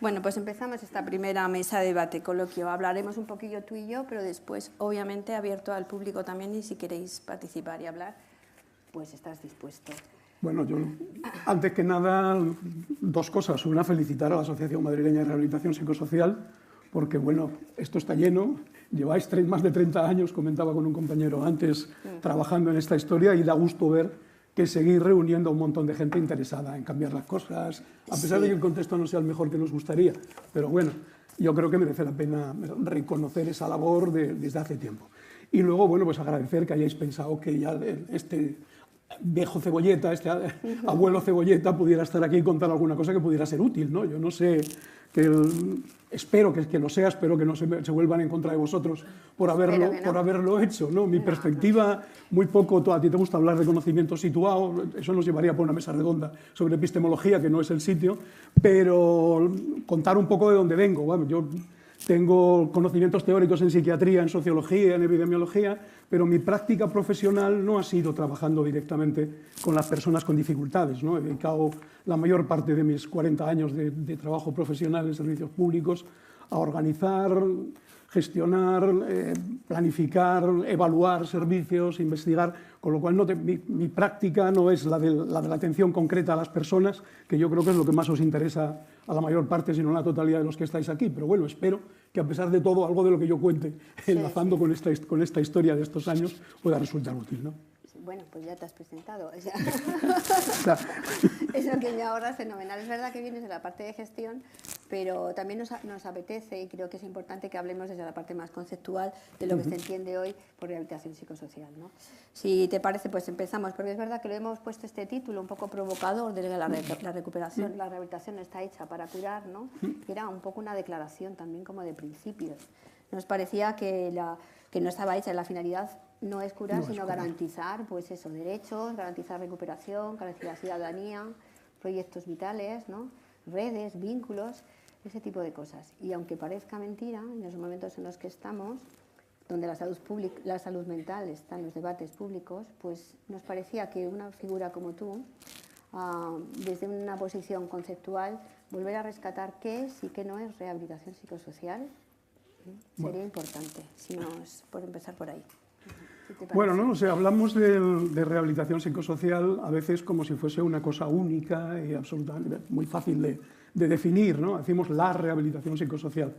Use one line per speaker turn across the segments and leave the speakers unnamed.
Bueno, pues empezamos esta primera mesa de debate, coloquio. Hablaremos un poquillo tú y yo, pero después, obviamente, abierto al público también, y si queréis participar y hablar, pues estás dispuesto.
Bueno, yo, antes que nada, dos cosas. Una, felicitar a la Asociación Madrileña de Rehabilitación Psicosocial, porque, bueno, esto está lleno. Lleváis más de 30 años, comentaba con un compañero antes, trabajando en esta historia, y da gusto ver que seguir reuniendo a un montón de gente interesada en cambiar las cosas, a pesar de que el contexto no sea el mejor que nos gustaría. Pero bueno, yo creo que merece la pena reconocer esa labor desde hace tiempo. Y luego, bueno, pues agradecer que hayáis pensado que ya este viejo cebolleta, este abuelo cebolleta, pudiera estar aquí y contar alguna cosa que pudiera ser útil, ¿no? Yo no sé, espero que lo sea, espero que no se vuelvan en contra de vosotros por haberlo hecho, ¿no? Mi perspectiva, muy poco, a ti te gusta hablar de conocimiento situado, eso nos llevaría por una mesa redonda sobre epistemología, que no es el sitio, pero contar un poco de dónde vengo. Bueno, yo tengo conocimientos teóricos en psiquiatría, en sociología, en epidemiología, pero mi práctica profesional no ha sido trabajando directamente con las personas con dificultades, ¿no? He dedicado la mayor parte de mis 40 años de trabajo profesional en servicios públicos a organizar, gestionar, planificar, evaluar servicios, investigar, con lo cual mi práctica no es la de la atención concreta a las personas, que yo creo que es lo que más os interesa a la mayor parte, si no la totalidad de los que estáis aquí. Pero bueno, espero que a pesar de todo, algo de lo que yo cuente, enlazando con esta historia de estos años, pueda resultar útil, ¿no?
Bueno, pues ya te has presentado.
Claro.
Eso que me ahorras fenomenal. Es verdad que vienes de la parte de gestión, pero también nos apetece, y creo que es importante que hablemos desde la parte más conceptual de lo que se entiende hoy por rehabilitación psicosocial, ¿no? Si te parece, pues empezamos, porque es verdad que le hemos puesto este título un poco provocador de la recuperación, la rehabilitación está hecha para curar, ¿no? Que era un poco una declaración también como de principios. Nos parecía que no estaba hecha, la finalidad no es curar, sino garantizar, pues eso, derechos, garantizar recuperación, garantizar ciudadanía, proyectos vitales, ¿no? Redes, vínculos, ese tipo de cosas. Y aunque parezca mentira, en los momentos en los que estamos, donde la salud mental está en los debates públicos, pues nos parecía que una figura como tú, desde una posición conceptual, volver a rescatar qué es y qué no es rehabilitación psicosocial, sería importante, por empezar por ahí.
Bueno, no sé, hablamos de rehabilitación psicosocial a veces como si fuese una cosa única y absolutamente muy fácil de definir, ¿no? Decimos la rehabilitación psicosocial.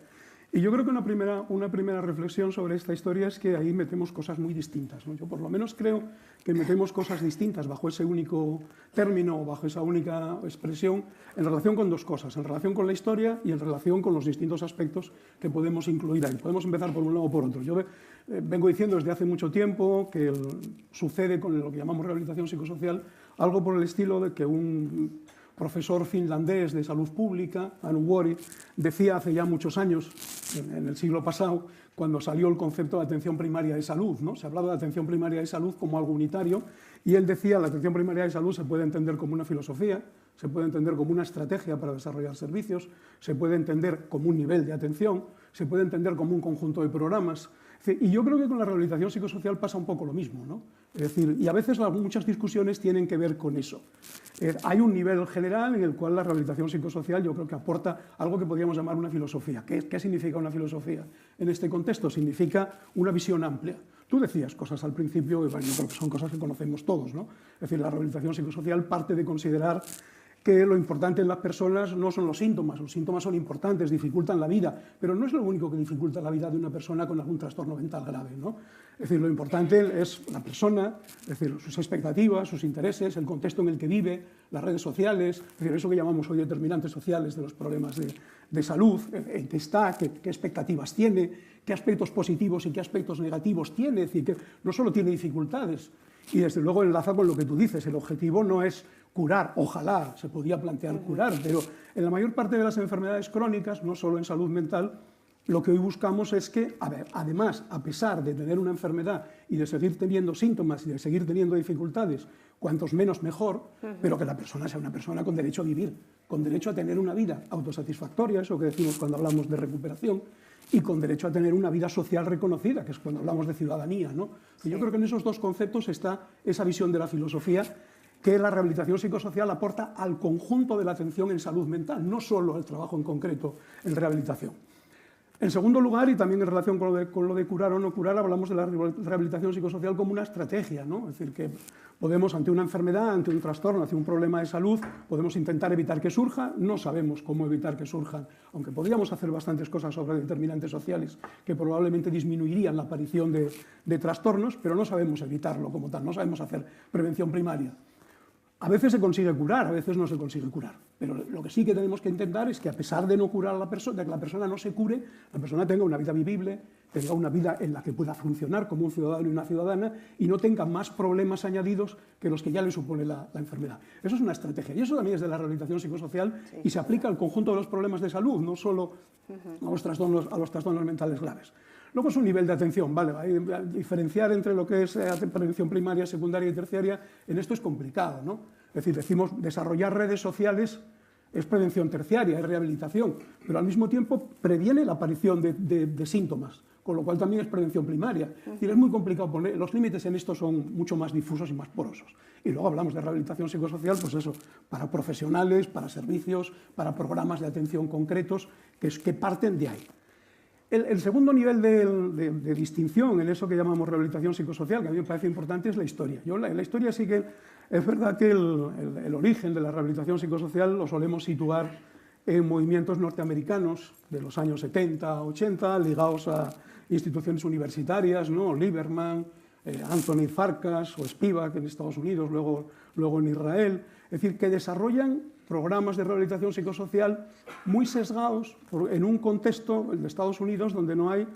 Y yo creo que una primera reflexión sobre esta historia es que ahí metemos cosas muy distintas, ¿no? Yo por lo menos creo que metemos cosas distintas bajo ese único término, bajo esa única expresión, en relación con dos cosas, en relación con la historia y en relación con los distintos aspectos que podemos incluir ahí. Podemos empezar por un lado o por otro. Yo vengo diciendo desde hace mucho tiempo que sucede con lo que llamamos rehabilitación psicosocial algo por el estilo de que un profesor finlandés de salud pública, Anu Vuori, decía hace ya muchos años, en el siglo pasado, cuando salió el concepto de atención primaria de salud, ¿no? Se hablaba de atención primaria de salud como algo unitario, y él decía la atención primaria de salud se puede entender como una filosofía, se puede entender como una estrategia para desarrollar servicios, se puede entender como un nivel de atención, se puede entender como un conjunto de programas. Y yo creo que con la rehabilitación psicosocial pasa un poco lo mismo, ¿no? Es decir, y a veces muchas discusiones tienen que ver con eso. Hay un nivel general en el cual la rehabilitación psicosocial yo creo que aporta algo que podríamos llamar una filosofía. ¿Qué significa una filosofía? En este contexto significa una visión amplia. Tú decías cosas al principio, y bueno, yo creo que son cosas que conocemos todos, ¿no? Es decir, la rehabilitación psicosocial parte de considerar que lo importante en las personas no son los síntomas son importantes, dificultan la vida, pero no es lo único que dificulta la vida de una persona con algún trastorno mental grave, ¿no? Es decir, lo importante es la persona, es decir, sus expectativas, sus intereses, el contexto en el que vive, las redes sociales, es decir, eso que llamamos hoy determinantes sociales de los problemas de salud, en qué está, qué expectativas tiene, qué aspectos positivos y qué aspectos negativos tiene, es decir, que no solo tiene dificultades, y desde luego enlaza con lo que tú dices, el objetivo no es curar, ojalá se podía plantear curar, pero en la mayor parte de las enfermedades crónicas, no solo en salud mental, lo que hoy buscamos es que, además, a pesar de tener una enfermedad y de seguir teniendo síntomas y de seguir teniendo dificultades, cuantos menos mejor, pero que la persona sea una persona con derecho a vivir, con derecho a tener una vida autosatisfactoria, eso que decimos cuando hablamos de recuperación, y con derecho a tener una vida social reconocida, que es cuando hablamos de ciudadanía, ¿no? Y yo creo que en esos dos conceptos está esa visión de la filosofía que la rehabilitación psicosocial aporta al conjunto de la atención en salud mental, no solo al trabajo en concreto en rehabilitación. En segundo lugar, y también en relación con lo de curar o no curar, hablamos de la rehabilitación psicosocial como una estrategia, ¿no? Es decir, que podemos, ante una enfermedad, ante un trastorno, ante un problema de salud, podemos intentar evitar que surja. No sabemos cómo evitar que surjan, aunque podríamos hacer bastantes cosas sobre determinantes sociales que probablemente disminuirían la aparición de trastornos, pero no sabemos evitarlo como tal, no sabemos hacer prevención primaria. A veces se consigue curar, a veces no se consigue curar, pero lo que sí que tenemos que intentar es que, a pesar de no curar a la persona, de que la persona no se cure, la persona tenga una vida vivible, tenga una vida en la que pueda funcionar como un ciudadano y una ciudadana y no tenga más problemas añadidos que los que ya le supone la enfermedad. Eso es una estrategia, y eso también es de la rehabilitación psicosocial, y se aplica al conjunto de los problemas de salud, no solo a los trastornos mentales graves. Luego es un nivel de atención, ¿vale? Diferenciar entre lo que es prevención primaria, secundaria y terciaria, en esto es complicado, ¿no? Es decir, decimos desarrollar redes sociales es prevención terciaria, es rehabilitación, pero al mismo tiempo previene la aparición de síntomas, con lo cual también es prevención primaria. Es decir, es muy complicado poner, los límites en esto son mucho más difusos y más porosos. Y luego hablamos de rehabilitación psicosocial, pues eso, para profesionales, para servicios, para programas de atención concretos que parten de ahí. El segundo nivel de distinción en eso que llamamos rehabilitación psicosocial, que a mí me parece importante, es la historia. La historia sí que es verdad que el origen de la rehabilitación psicosocial lo solemos situar en movimientos norteamericanos de los años 70, 80, ligados a instituciones universitarias, ¿no? Lieberman, Anthony Farkas o Spivak en Estados Unidos, luego en Israel. Es decir, que desarrollan programas de rehabilitación psicosocial muy sesgados en un contexto, el de Estados Unidos, donde no hay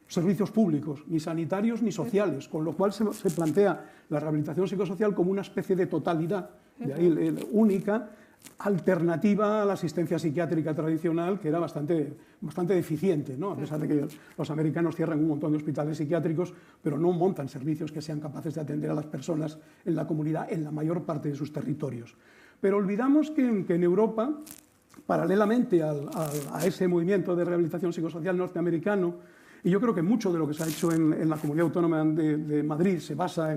servicios públicos, ni sanitarios ni sociales, con lo cual se plantea la rehabilitación psicosocial como una especie de totalidad, de ahí única, alternativa a la asistencia psiquiátrica tradicional, que era bastante deficiente, ¿no? A pesar de que los americanos cierran un montón de hospitales psiquiátricos, pero no montan servicios que sean capaces de atender a las personas en la comunidad en la mayor parte de sus territorios. Pero olvidamos que en Europa, paralelamente a ese movimiento de rehabilitación psicosocial norteamericano, y yo creo que mucho de lo que se ha hecho en la Comunidad Autónoma de Madrid se basa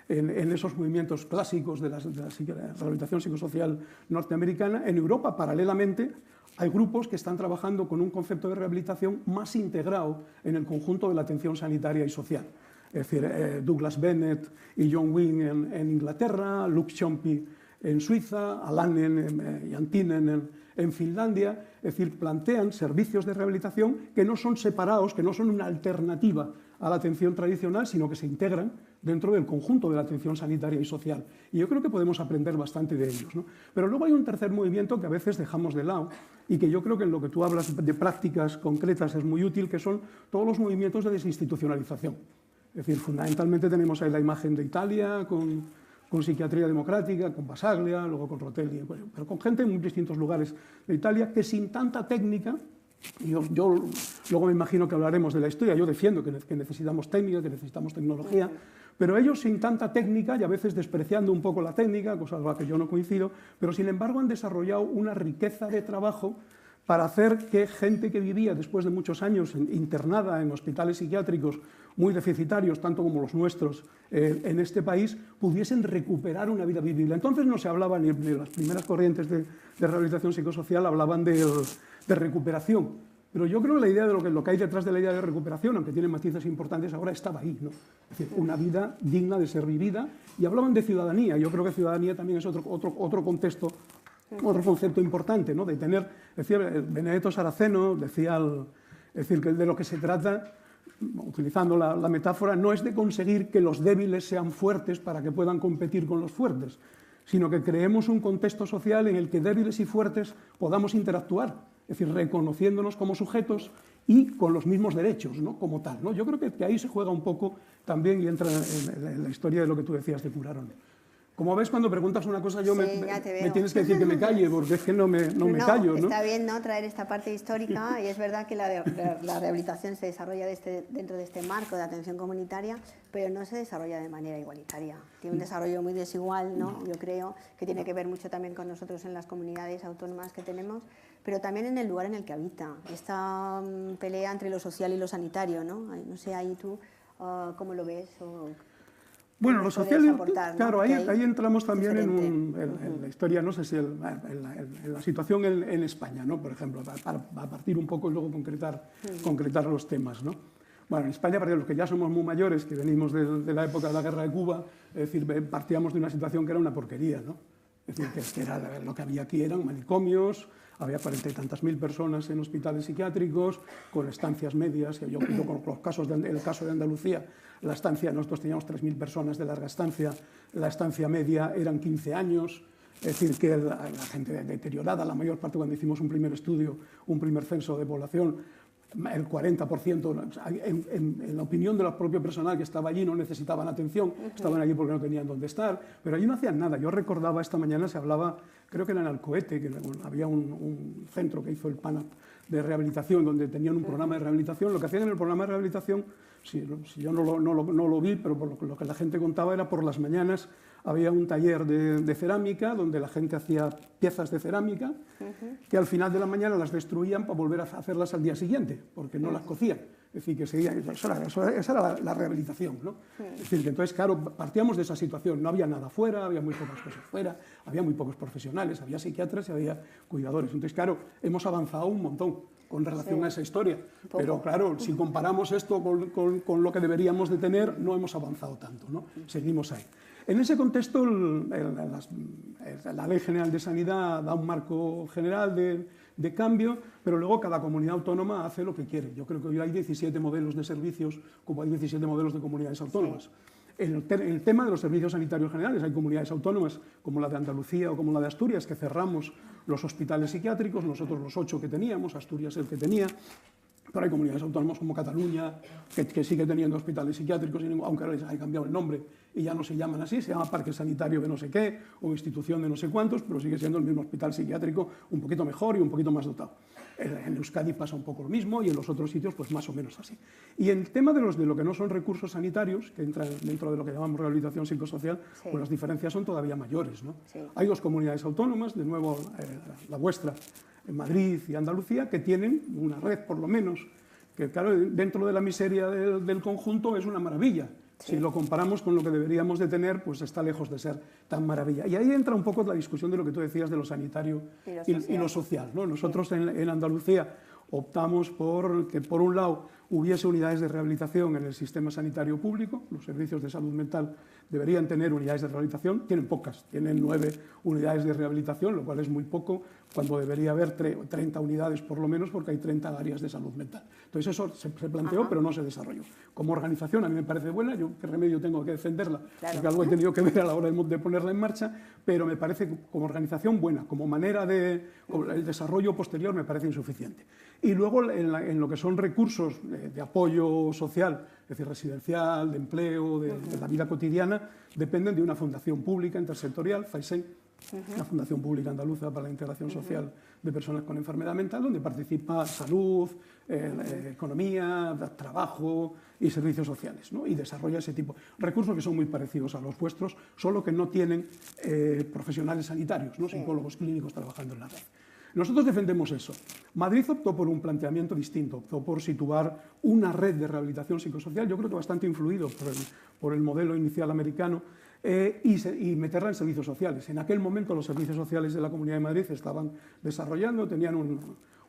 en esos movimientos clásicos de la rehabilitación psicosocial norteamericana, en Europa, paralelamente, hay grupos que están trabajando con un concepto de rehabilitación más integrado en el conjunto de la atención sanitaria y social. Es decir, Douglas Bennett y John Wing en Inglaterra, Luc Ciompi en Suiza, Alanen y Antinen en Finlandia, es decir, plantean servicios de rehabilitación que no son separados, que no son una alternativa a la atención tradicional, sino que se integran dentro del conjunto de la atención sanitaria y social. Y yo creo que podemos aprender bastante de ellos, ¿no? Pero luego hay un tercer movimiento que a veces dejamos de lado y que yo creo que en lo que tú hablas de prácticas concretas es muy útil, que son todos los movimientos de desinstitucionalización. Es decir, fundamentalmente tenemos ahí la imagen de Italia con psiquiatría democrática, con Basaglia, luego con Rotelli, pero con gente en muy distintos lugares de Italia que sin tanta técnica, y yo luego me imagino que hablaremos de la historia, yo defiendo que necesitamos técnica, que necesitamos tecnología, pero ellos sin tanta técnica y a veces despreciando un poco la técnica, cosa con la que yo no coincido, pero sin embargo han desarrollado una riqueza de trabajo para hacer que gente que vivía después de muchos años internada en hospitales psiquiátricos muy deficitarios, tanto como los nuestros en este país, pudiesen recuperar una vida vivible. Entonces no se hablaba ni de las primeras corrientes de rehabilitación psicosocial, hablaban de recuperación. Pero yo creo que la idea de lo que hay detrás de la idea de recuperación, aunque tiene matices importantes ahora, estaba ahí, ¿no? Es decir, una vida digna de ser vivida, y hablaban de ciudadanía. Yo creo que ciudadanía también es otro contexto, otro concepto importante, ¿no? De tener, decía Benedetto Saraceno, decía, es decir, que de lo que se trata, utilizando la metáfora, no es de conseguir que los débiles sean fuertes para que puedan competir con los fuertes, sino que creemos un contexto social en el que débiles y fuertes podamos interactuar, es decir, reconociéndonos como sujetos y con los mismos derechos, ¿no? Como tal, ¿no? Yo creo que ahí se juega un poco también y entra en la historia de lo que tú decías de curar o no. Como ves, cuando preguntas una cosa, me tienes que decir que me calle, porque es que no me callo, ¿no?
Está bien, ¿no?, traer esta parte histórica, y es verdad que la rehabilitación se desarrolla dentro de este marco de atención comunitaria, pero no se desarrolla de manera igualitaria. Tiene un desarrollo muy desigual, ¿no? Yo creo que tiene que ver mucho también con nosotros en las comunidades autónomas que tenemos, pero también en el lugar en el que habita. Esta pelea entre lo social y lo sanitario, ¿no? No sé, ahí tú, ¿cómo lo ves?
Bueno, lo social,
aportar, ¿no?
claro, ahí entramos también en la historia, no sé si en la situación en España, ¿no? Por ejemplo, a partir un poco y luego concretar los temas, ¿no? Bueno, en España, para los que ya somos muy mayores, que venimos de la época de la Guerra de Cuba, es decir, partíamos de una situación que era una porquería, ¿no? Es decir, que era, lo que había aquí eran manicomios, había 40 y tantas mil personas en hospitales psiquiátricos, con estancias medias, yo con los casos el caso de Andalucía, la estancia, nosotros teníamos 3.000 personas de larga estancia, la estancia media eran 15 años, es decir, que la gente deteriorada, la mayor parte cuando hicimos un primer estudio, un primer censo de población, el 40%, en la opinión del propio personal que estaba allí, no necesitaban atención, estaban allí porque no tenían dónde estar, pero allí no hacían nada. Yo recordaba esta mañana, se hablaba, creo que era en Alcoete, que había un centro que hizo el PANAP de rehabilitación, donde tenían un programa de rehabilitación. Lo que hacían en el programa de rehabilitación, si yo no lo vi, pero por lo que la gente contaba era por las mañanas había un taller de cerámica donde la gente hacía piezas de cerámica que al final de la mañana las destruían para volver a hacerlas al día siguiente, porque no las cocían. Es decir, que esa era la rehabilitación, ¿no? Es decir, que entonces, claro, partíamos de esa situación. No había nada fuera, había muy pocas cosas fuera, había muy pocos profesionales, había psiquiatras y había cuidadores. Entonces, claro, hemos avanzado un montón con relación a esa historia. Pero, claro, si comparamos esto con lo que deberíamos de tener, no hemos avanzado tanto, ¿no? Seguimos ahí. En ese contexto, la Ley General de Sanidad da un marco general de cambio, pero luego cada comunidad autónoma hace lo que quiere. Yo creo que hoy hay 17 modelos de servicios, como hay 17 modelos de comunidades autónomas. En el tema de los servicios sanitarios generales, hay comunidades autónomas como la de Andalucía o como la de Asturias, que cerramos los hospitales psiquiátricos, nosotros los 8 que teníamos, Asturias el que tenía. Pero hay comunidades autónomas como Cataluña, que sigue teniendo hospitales psiquiátricos, aunque ahora les haya cambiado el nombre y ya no se llaman así, se llama Parque Sanitario de no sé qué o institución de no sé cuántos, pero sigue siendo el mismo hospital psiquiátrico, un poquito mejor y un poquito más dotado. En Euskadi pasa un poco lo mismo y en los otros sitios pues más o menos así. Y en el tema de lo que no son recursos sanitarios, que entran dentro de lo que llamamos rehabilitación psicosocial, pues las diferencias son todavía mayores, ¿no? Hay 2 comunidades autónomas, de nuevo la vuestra, en Madrid y Andalucía, que tienen una red por lo menos, que claro, dentro de la miseria del conjunto es una maravilla. Si lo comparamos con lo que deberíamos de tener, pues está lejos de ser tan maravilla. Y ahí entra un poco la discusión de lo que tú decías de lo sanitario y lo social, ¿no? Nosotros en Andalucía optamos por que, por un lado, hubiese unidades de rehabilitación en el sistema sanitario público. Los servicios de salud mental deberían tener unidades de rehabilitación. Tienen pocas, tienen 9 unidades de rehabilitación, lo cual es muy poco, cuando debería haber 30 unidades por lo menos, porque hay 30 áreas de salud mental. Entonces eso se planteó, pero no se desarrolló. Como organización a mí me parece buena, yo qué remedio tengo que defenderla, porque algo he tenido que ver a la hora de ponerla en marcha, pero me parece como organización buena, como manera el desarrollo posterior me parece insuficiente. Y luego en lo que son recursos de apoyo social, es decir, residencial, de empleo, de la vida cotidiana, dependen de una fundación pública intersectorial, FAISEN, la Fundación Pública Andaluza para la Integración Social de Personas con Enfermedad Mental, donde participa salud, economía, trabajo y servicios sociales, ¿no? Y desarrolla ese tipo de recursos que son muy parecidos a los vuestros, solo que no tienen profesionales sanitarios, ¿no? Psicólogos clínicos trabajando en la red. Nosotros defendemos eso. Madrid optó por un planteamiento distinto, optó por situar una red de rehabilitación psicosocial, yo creo que bastante influido por el modelo inicial americano, y meterla en servicios sociales. En aquel momento los servicios sociales de la Comunidad de Madrid estaban desarrollando, tenían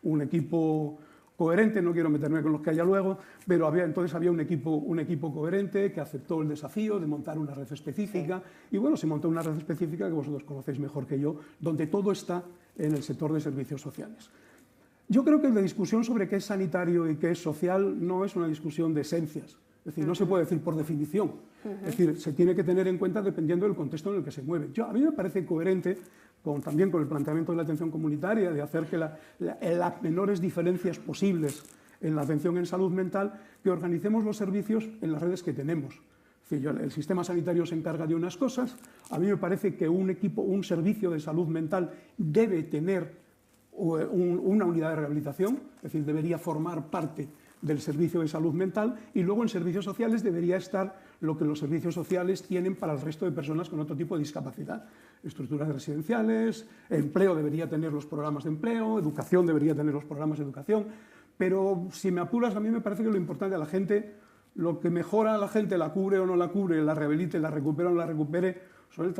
un equipo coherente, no quiero meterme con los que haya luego, pero entonces había un equipo coherente que aceptó el desafío de montar una red específica, y bueno, se montó una red específica que vosotros conocéis mejor que yo, donde todo está en el sector de servicios sociales. Yo creo que la discusión sobre qué es sanitario y qué es social no es una discusión de esencias, es decir, no se puede decir por definición, es decir, se tiene que tener en cuenta dependiendo del contexto en el que se mueve. A mí me parece coherente también con el planteamiento de la atención comunitaria, de hacer que las menores diferencias posibles en la atención en salud mental, que organicemos los servicios en las redes que tenemos. Es decir, el sistema sanitario se encarga de unas cosas, a mí me parece que un servicio de salud mental debe tener una unidad de rehabilitación, es decir, debería formar parte del servicio de salud mental, y luego en servicios sociales debería estar lo que los servicios sociales tienen para el resto de personas con otro tipo de discapacidad. Estructuras residenciales, empleo debería tener los programas de empleo, educación debería tener los programas de educación, pero si me apuras, a mí me parece que lo importante a la gente, lo que mejora a la gente, la cubre o no la cubre, la rehabilite, la recupera o no la recupere,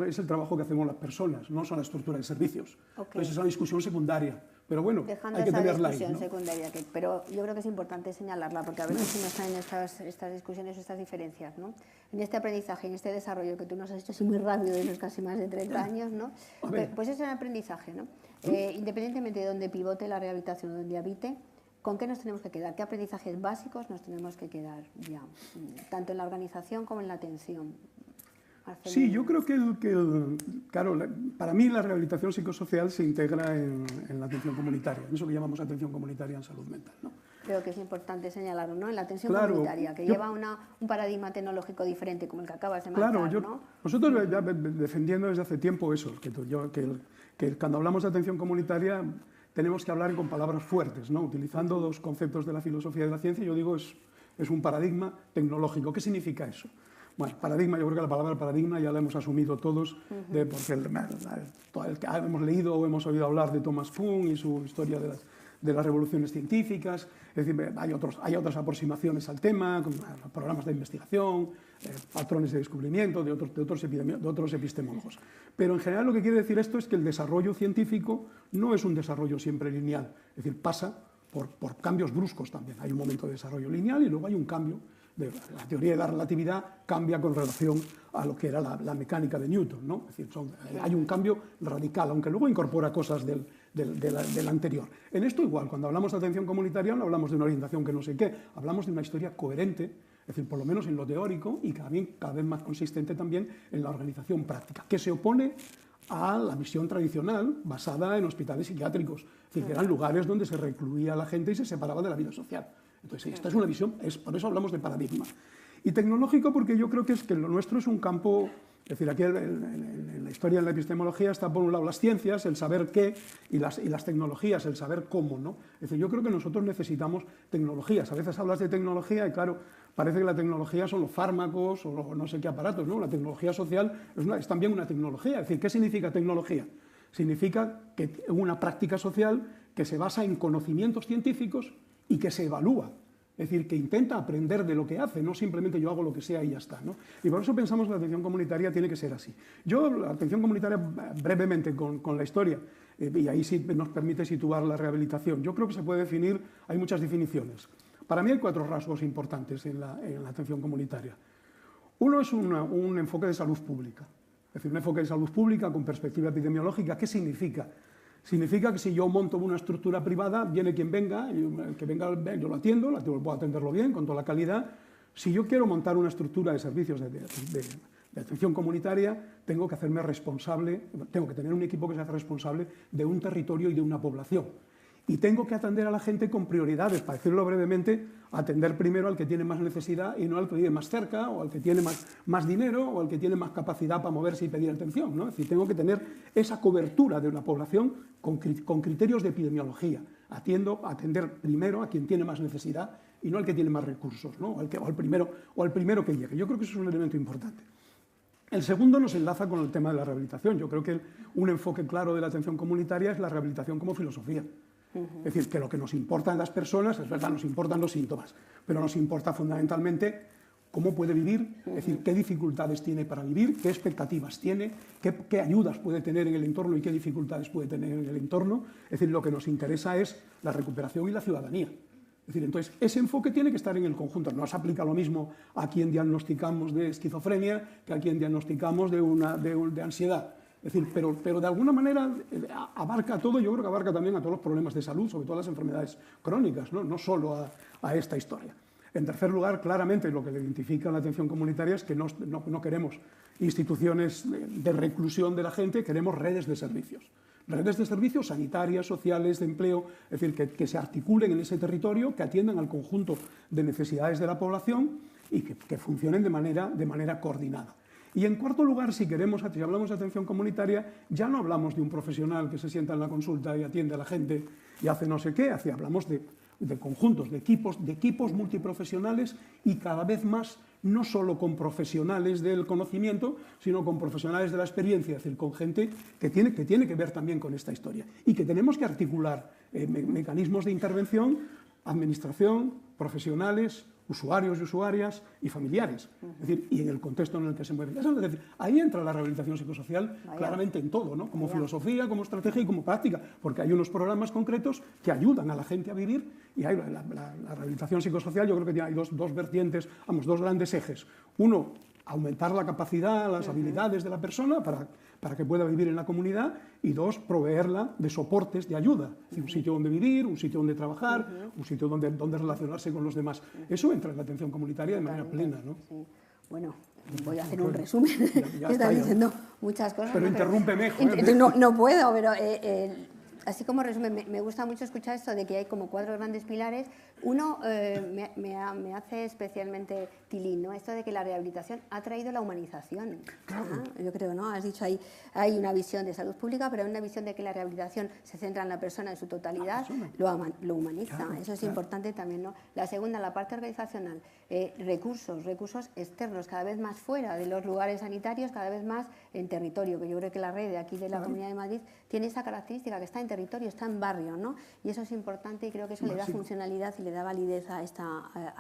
es el trabajo que hacemos las personas, no son la estructura de servicios. Entonces es una discusión secundaria, pero bueno,
dejando
hay que
esa
tenerla
discusión
ahí, ¿no?
secundaria, pero yo creo que es importante señalarla, porque a veces se nos traen estas discusiones, estas diferencias, ¿no? En este aprendizaje, en este desarrollo que tú nos has hecho así muy rápido, de los casi más de 30 años, ¿no? Pues es un aprendizaje, ¿no? Independientemente de donde pivote la rehabilitación, donde habite, ¿con qué nos tenemos que quedar? ¿Qué aprendizajes básicos nos tenemos que quedar ya? Tanto en la organización como en la atención. Marcelino.
Sí, yo creo claro, para mí la rehabilitación psicosocial se integra en la atención comunitaria, en eso que llamamos atención comunitaria en salud mental, ¿no?
Creo que es importante señalarlo, ¿no? En la atención
Claro,
comunitaria, que lleva un paradigma tecnológico diferente, como el que acabas de marcar,
claro,
¿no?
nosotros ya defendiendo desde hace tiempo eso, que cuando hablamos de atención comunitaria tenemos que hablar con palabras fuertes, ¿no? Utilizando dos conceptos de la filosofía y de la ciencia. Yo digo, es un paradigma tecnológico. ¿Qué significa eso? Bueno, paradigma, yo creo que la palabra paradigma ya la hemos asumido todos, porque hemos leído o hemos oído hablar de Thomas Kuhn y su historia de las revoluciones científicas. Es decir, hay otras aproximaciones al tema, programas de investigación, patrones de descubrimiento de otros epistemólogos. Pero en general lo que quiere decir esto es que el desarrollo científico no es un desarrollo siempre lineal, es decir, pasa por cambios bruscos también. Hay un momento de desarrollo lineal y luego hay un cambio. La teoría de la relatividad cambia con relación a lo que era la mecánica de Newton, ¿no? Es decir, hay un cambio radical, aunque luego incorpora cosas del anterior. En esto igual, cuando hablamos de atención comunitaria no hablamos de una orientación que no sé qué, hablamos de una historia coherente, es decir, por lo menos en lo teórico y cada vez más consistente también en la organización práctica, que se opone a la visión tradicional basada en hospitales psiquiátricos, es decir, que eran lugares donde se recluía a la gente y se separaba de la vida social. Entonces, esta es una visión, por eso hablamos de paradigma. Y tecnológico porque yo creo que lo nuestro es un campo, es decir, aquí en la historia de la epistemología está por un lado las ciencias, el saber qué, y las tecnologías, el saber cómo, ¿no? Es decir, yo creo que nosotros necesitamos tecnologías. A veces hablas de tecnología y claro, parece que la tecnología son los fármacos o no sé qué aparatos, ¿no? La tecnología social es también una tecnología. Es decir, ¿qué significa tecnología? Significa que una práctica social que se basa en conocimientos científicos y que se evalúa, es decir, que intenta aprender de lo que hace, no simplemente yo hago lo que sea y ya está, ¿no? Y por eso pensamos que la atención comunitaria tiene que ser así. La atención comunitaria, brevemente con la historia, y ahí sí nos permite situar la rehabilitación, yo creo que se puede definir, hay muchas definiciones. Para mí hay 4 rasgos importantes en la atención comunitaria. Uno es un enfoque de salud pública, es decir, un enfoque de salud pública con perspectiva epidemiológica. ¿Qué significa? Significa que si yo monto una estructura privada, viene quien venga, el que venga yo lo atiendo, puedo atenderlo bien, con toda la calidad. Si yo quiero montar una estructura de servicios de atención comunitaria, tengo que hacerme responsable, tengo que tener un equipo que se hace responsable de un territorio y de una población. Y tengo que atender a la gente con prioridades, para decirlo brevemente, atender primero al que tiene más necesidad y no al que vive más cerca, o al que tiene más dinero, o al que tiene más capacidad para moverse y pedir atención, ¿no? Es decir, tengo que tener esa cobertura de una población con criterios de epidemiología, atender primero a quien tiene más necesidad y no al que tiene más recursos, ¿no? o al primero que llegue. Yo creo que eso es un elemento importante. El segundo nos enlaza con el tema de la rehabilitación. Yo creo que un enfoque claro de la atención comunitaria es la rehabilitación como filosofía. Es decir, que lo que nos importa en las personas, es verdad, nos importan los síntomas, pero nos importa fundamentalmente cómo puede vivir, es decir, qué dificultades tiene para vivir, qué expectativas tiene, qué ayudas puede tener en el entorno y qué dificultades puede tener en el entorno. Es decir, lo que nos interesa es la recuperación y la ciudadanía. Es decir, entonces, ese enfoque tiene que estar en el conjunto. No se aplica lo mismo a quien diagnosticamos de esquizofrenia que a quien diagnosticamos de ansiedad. Es decir, pero de alguna manera abarca todo, yo creo que abarca también a todos los problemas de salud, sobre todo las enfermedades crónicas, no solo a esta historia. En tercer lugar, claramente lo que le identifica la atención comunitaria es que no queremos instituciones de reclusión de la gente, queremos redes de servicios. Redes de servicios sanitarias, sociales, de empleo, es decir, que se articulen en ese territorio, que atiendan al conjunto de necesidades de la población y que funcionen de manera coordinada. Y en cuarto lugar, si hablamos de atención comunitaria, ya no hablamos de un profesional que se sienta en la consulta y atiende a la gente y hace no sé qué, hablamos de conjuntos, de equipos multiprofesionales y cada vez más no solo con profesionales del conocimiento, sino con profesionales de la experiencia, es decir, con gente que tiene que ver también con esta historia y que tenemos que articular mecanismos de intervención, administración, profesionales, usuarios y usuarias y familiares, es decir, y en el contexto en el que se mueven. Es decir, ahí entra la rehabilitación psicosocial claramente en todo, ¿no? Como filosofía, como estrategia y como práctica, porque hay unos programas concretos que ayudan a la gente a vivir, y hay la rehabilitación psicosocial. Yo creo que hay dos vertientes, dos grandes ejes. Uno, aumentar la capacidad, las habilidades de la persona para que pueda vivir en la comunidad, y dos, proveerla de soportes, de ayuda, un sitio donde vivir, un sitio donde trabajar, un sitio donde relacionarse con los demás. Eso entra en la atención comunitaria de manera plena, ¿no?
Sí. Bueno, voy a hacer un resumen. Estás diciendo muchas cosas.
Pero interrúmpeme.
No puedo, pero así como resumen, me gusta mucho escuchar esto de que hay como 4 grandes pilares. Uno me hace especialmente tilín, ¿no? Esto de que la rehabilitación ha traído la humanización.
Claro.
Yo creo, ¿no? Has dicho ahí, hay una visión de salud pública, pero hay una visión de que la rehabilitación se centra en la persona en su totalidad, lo humaniza. Claro, eso es importante también, ¿no? La segunda, la parte organizacional, recursos externos, cada vez más fuera de los lugares sanitarios, cada vez más en territorio, que yo creo que la red de aquí de la Comunidad de Madrid tiene esa característica, que está en territorio, está en barrio, ¿no? Y eso es importante, y creo que eso le da funcionalidad y le da validez a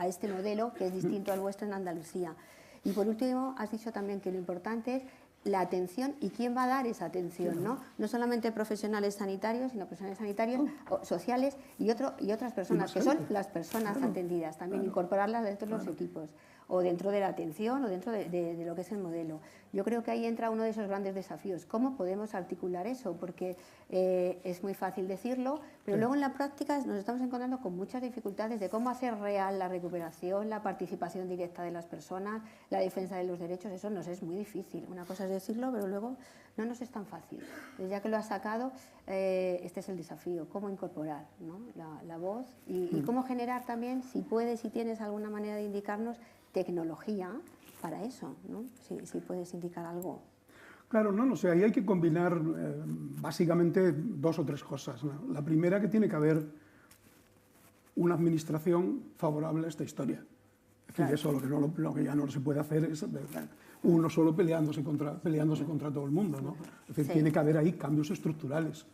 este modelo, que es distinto al vuestro en Andalucía. Y por último, has dicho también que lo importante es la atención y quién va a dar esa atención, ¿no? No solamente profesionales sanitarios, sino profesionales sanitarios, sociales y otras personas, que son las personas atendidas, también incorporarlas dentro de los equipos, o dentro de la atención, o dentro de lo que es el modelo. Yo creo que ahí entra uno de esos grandes desafíos. ¿Cómo podemos articular eso? Porque es muy fácil decirlo, pero luego en la práctica nos estamos encontrando con muchas dificultades de cómo hacer real la recuperación, la participación directa de las personas, la defensa de los derechos. Eso nos es muy difícil. Una cosa es decirlo, pero luego no nos es tan fácil. Entonces, ya que lo has sacado, este es el desafío, cómo incorporar, ¿no? la voz y cómo generar también, si puedes, si tienes alguna manera de indicarnos, tecnología para eso, ¿no? Si puedes indicar algo.
Claro, no sé, ahí hay que combinar básicamente 2 o 3 cosas, ¿no? La primera, que tiene que haber una administración favorable a esta historia. Es decir, eso lo que ya no se puede hacer es uno solo peleándose contra todo el mundo, ¿no? Es decir, tiene que haber ahí cambios estructurales.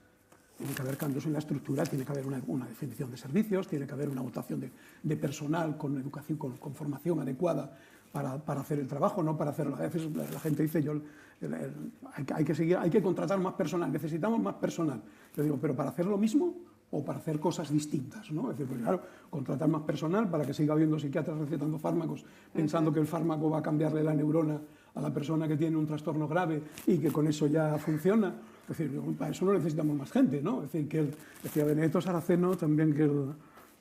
Tiene que haber cambios en la estructura, tiene que haber una definición de servicios, tiene que haber una dotación de personal con educación, con formación adecuada para hacer el trabajo, no para hacerlo. A veces la gente dice, hay que contratar más personal, necesitamos más personal. Yo digo, ¿pero para hacer lo mismo o para hacer cosas distintas, ¿no? Es decir, pues claro, contratar más personal para que siga habiendo psiquiatras recetando fármacos, pensando que el fármaco va a cambiarle la neurona a la persona que tiene un trastorno grave y que con eso ya funciona. Es decir, para eso no necesitamos más gente, ¿no? Es decir, que decía Benedetto Saraceno también,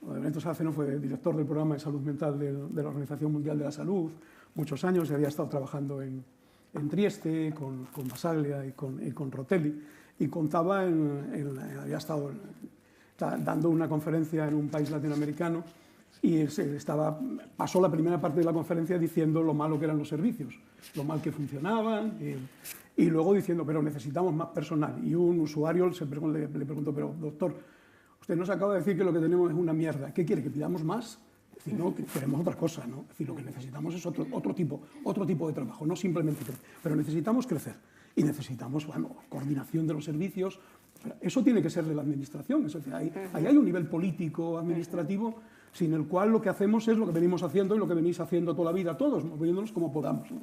Benedetto Saraceno fue director del programa de salud mental de la Organización Mundial de la Salud muchos años, y había estado trabajando en Trieste con Basaglia y con Rotelli, y contaba, había estado dando una conferencia en un país latinoamericano, y pasó la primera parte de la conferencia diciendo lo malo que eran los servicios, lo mal que funcionaban, y luego diciendo, pero necesitamos más personal. Y un usuario le preguntó, pero doctor, usted nos acaba de decir que lo que tenemos es una mierda, ¿qué quiere, que pidamos más? Es decir, no, queremos otra cosa, ¿no? Es decir, lo que necesitamos es otro tipo de trabajo, no simplemente crecer, pero necesitamos crecer, y necesitamos, coordinación de los servicios. Eso tiene que ser de la administración, es decir, ahí hay un nivel político, administrativo, sin el cual lo que hacemos es lo que venimos haciendo y lo que venís haciendo toda la vida, todos, moviéndonos como podamos, ¿no?